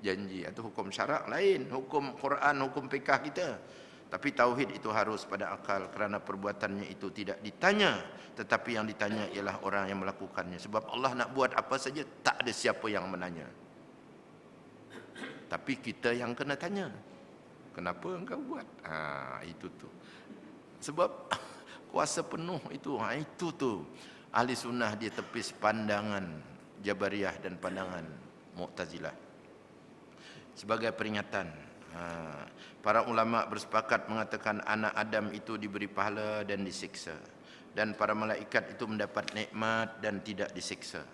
janji. Itu hukum syarak lain. Hukum Quran, hukum fiqh kita. Tapi tauhid itu harus pada akal, kerana perbuatannya itu tidak ditanya. Tetapi yang ditanya ialah orang yang melakukannya. Sebab Allah nak buat apa saja, tak ada siapa yang menanya. Tapi kita yang kena tanya. Kenapa engkau buat? Itu tu. Sebab kuasa penuh itu. Itu tu. Ahli sunnah dia tepis pandangan Jabariyah dan pandangan Mu'tazilah. Sebagai peringatan, para ulama bersepakat mengatakan anak Adam itu diberi pahala dan disiksa. Dan para malaikat itu mendapat nikmat dan tidak disiksa.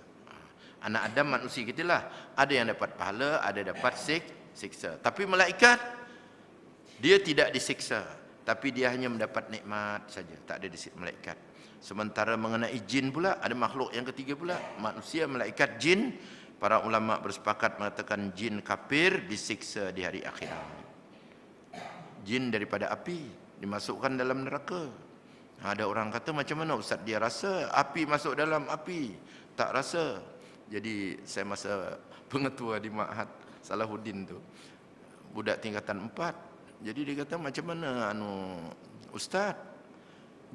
Anak Adam manusia kita lah. Ada yang dapat pahala, ada dapat siksa. Tapi malaikat, dia tidak disiksa. Tapi dia hanya mendapat nikmat saja. Tak ada disiksa malaikat. Sementara mengenai jin pula, ada makhluk yang ketiga pula. Manusia, malaikat, jin. Para ulama bersepakat mengatakan jin kafir disiksa di hari akhirat. Jin daripada api dimasukkan dalam neraka. Ada orang kata, macam mana Ustaz dia rasa api masuk dalam api? Tak rasa. Jadi saya masa pengetua di Ma'had Salahuddin tu, budak tingkatan 4. Jadi dia kata, macam mana Ustaz,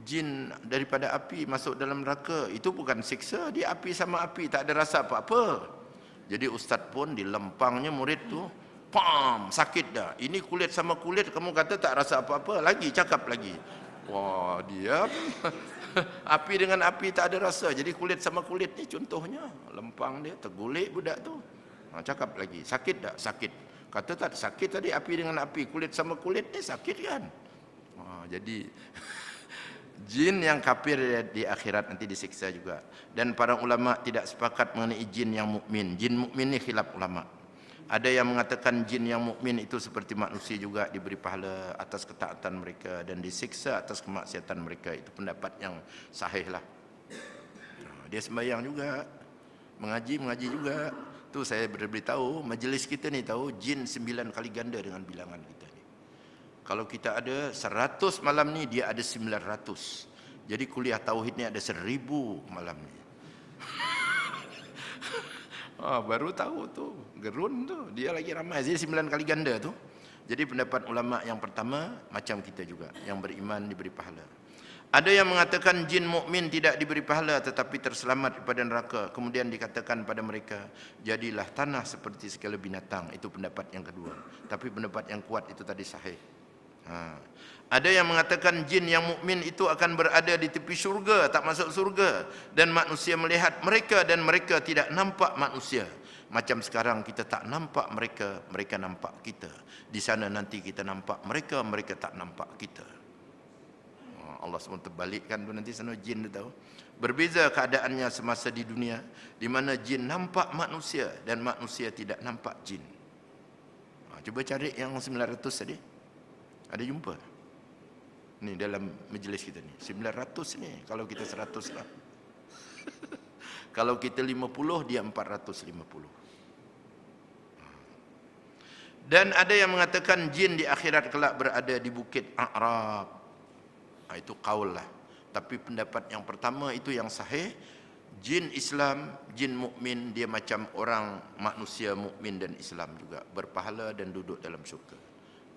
jin daripada api masuk dalam neraka, itu bukan siksa, dia api sama api, tak ada rasa apa-apa. Jadi ustaz pun dilempangnya murid tu, pam, sakit dah. Ini kulit sama kulit, kamu kata tak rasa apa-apa, lagi cakap lagi. Wah, dia api dengan api tak ada rasa. Jadi kulit sama kulit ni contohnya, lempang dia, tergulik budak tu. Cakap lagi, sakit tak? Sakit. Kata tak sakit tadi, api dengan api, kulit sama kulit ni sakit kan? Jadi jin yang kafir di akhirat nanti disiksa juga. Dan para ulama tidak sepakat mengenai jin yang mukmin. Jin mukmin ni khilaf ulama. Ada yang mengatakan jin yang mukmin itu seperti manusia juga, diberi pahala atas ketaatan mereka dan disiksa atas kemaksiatan mereka. Itu pendapat yang sahih lah. Dia sembahyang juga, mengaji juga. Tu saya beritahu, majlis kita ni tahu jin 9 kali ganda dengan bilangan kita ni. Kalau kita ada 100 malam ni, dia ada 900. Jadi kuliah tauhid ni ada 1000 malam ni. Baru tahu tu, gerun tu, dia lagi ramai. Jadi 9 kali ganda tu. Jadi pendapat ulama yang pertama macam kita juga, yang beriman diberi pahala. Ada yang mengatakan jin mukmin tidak diberi pahala tetapi terselamat daripada neraka. Kemudian dikatakan pada mereka, jadilah tanah seperti segala binatang. Itu pendapat yang kedua. Tapi pendapat yang kuat itu tadi sahih. Ada yang mengatakan jin yang mukmin itu akan berada di tepi syurga, tak masuk surga, dan manusia melihat mereka dan mereka tidak nampak manusia. Macam sekarang kita tak nampak mereka, mereka nampak kita. Di sana nanti kita nampak mereka, mereka tak nampak kita. Allah SWT terbalikkan tu nanti sana jin tu tahu. Berbeza keadaannya semasa di dunia, di mana jin nampak manusia dan manusia tidak nampak jin. Cuba cari yang 900 tadi. Ada jumpa? Ni dalam majlis kita ni. 900 ni. Kalau kita 100 lah. Kalau kita 50, dia 450. Dan ada yang mengatakan jin di akhirat kelak berada di bukit A'rab. Itu qaul lah. Tapi pendapat yang pertama itu yang sahih. Jin Islam, jin mukmin, dia macam orang manusia mukmin dan Islam juga, berpahala dan duduk dalam syurga.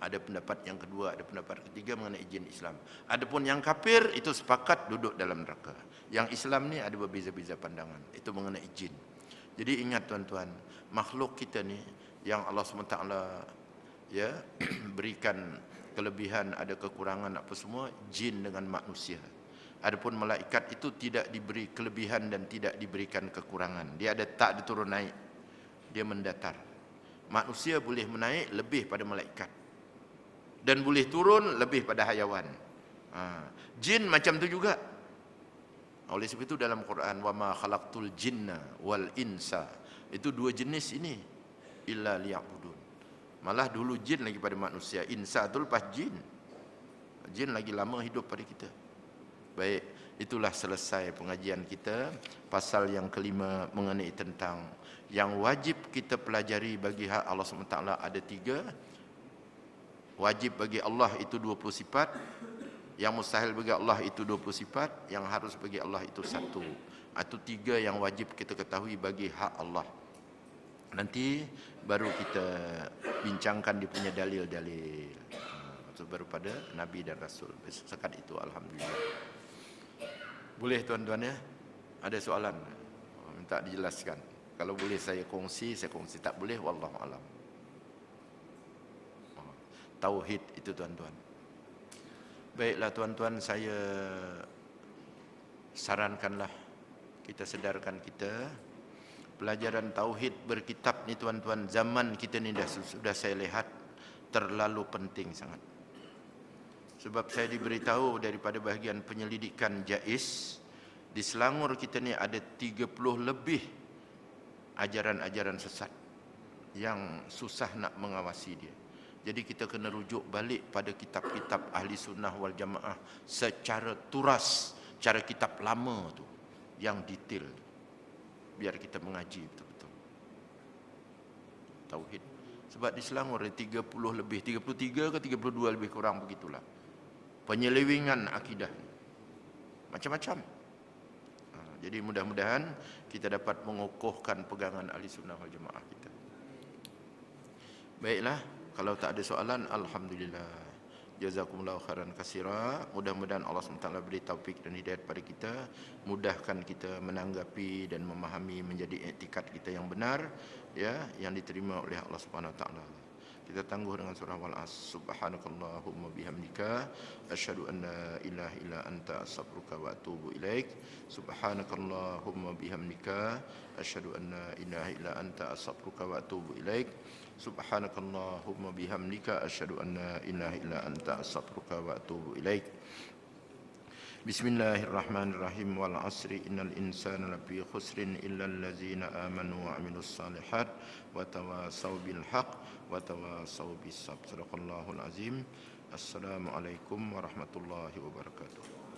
Ada pendapat yang kedua, ada pendapat ketiga mengenai jin Islam. Adapun yang kafir itu sepakat duduk dalam neraka. Yang Islam ni ada berbeza-beza pandangan. Itu mengenai jin. Jadi ingat tuan-tuan, makhluk kita ni yang Allah SWT ya berikan kelebihan, ada kekurangan apa semua, jin dengan manusia. Adapun malaikat itu tidak diberi kelebihan dan tidak diberikan kekurangan. Dia ada tak diturun naik. Dia mendatar. Manusia boleh menaik lebih pada malaikat. Dan boleh turun lebih pada hayawan. Jin macam tu juga. Oleh sebab itu dalam Quran, wa ma khalaqtul jinna wal insa, itu dua jenis ini, illa liya'budun. Malah dulu jin lagi pada manusia, insa itu lepas jin. Jin lagi lama hidup pada kita. Baik, itulah selesai pengajian kita. Pasal yang kelima mengenai tentang yang wajib kita pelajari bagi hak Allah SWT ada 3. Wajib bagi Allah itu 20 sifat. Yang mustahil bagi Allah itu 20 sifat. Yang harus bagi Allah itu 1. Itu 3 yang wajib kita ketahui bagi hak Allah. Nanti baru kita bincangkan dia punya dalil-dalil. Itu baru pada Nabi dan Rasul. Sekat itu alhamdulillah. Boleh tuan-tuan ya? Ada soalan? Minta dijelaskan. Kalau boleh saya kongsi, saya kongsi. Tak boleh, wallahu alam. Tauhid itu tuan-tuan. Baiklah tuan-tuan, saya sarankanlah kita sedarkan kita pelajaran tauhid berkitab ni tuan-tuan, zaman kita ni sudah saya lihat terlalu penting sangat. Sebab saya diberitahu daripada bahagian penyelidikan JAIS, di Selangor kita ni ada 30 lebih ajaran-ajaran sesat yang susah nak mengawasi dia. Jadi kita kena rujuk balik pada kitab-kitab ahli sunnah wal jamaah secara turas, cara kitab lama tu yang detail, biar kita mengaji betul-betul tauhid. Sebab di Selangor ada 30 lebih, 33 ke 32 lebih kurang begitulah, penyelewengan akidah macam-macam. Jadi mudah-mudahan kita dapat mengukuhkan pegangan ahli sunnah wal jamaah kita. Baiklah, kalau tak ada soalan, alhamdulillah. Jazakumullahu khairan katsira. Mudah-mudahan Allah SWT beri taufik dan hidayat pada kita, mudahkan kita menanggapi dan memahami menjadi iktikad kita yang benar, ya, yang diterima oleh Allah SWT. Kita tangguh dengan surah Wal-As. Subhanakallahumma bihamdika asyhadu an la ilaha illa anta astaghfiruka wa atubu ilaik. Subhanakallahumma bihamdika asyhadu an la ilaha illa anta astaghfiruka wa atubu ilaik. Subhanakallahumma bihamdika asyhadu an la ilaha illa anta astaghfiruka wa atubu ilaik. Bismillahirrahmanirrahim. Wal 'asri innal insana lafi khusrin illa allazina amanu wa 'amilus salihat wa tawasaw bil haqq wa tawasaw bis sabr. Sadaqallahul azim. Assalamualaikum warahmatullahi wabarakatuh.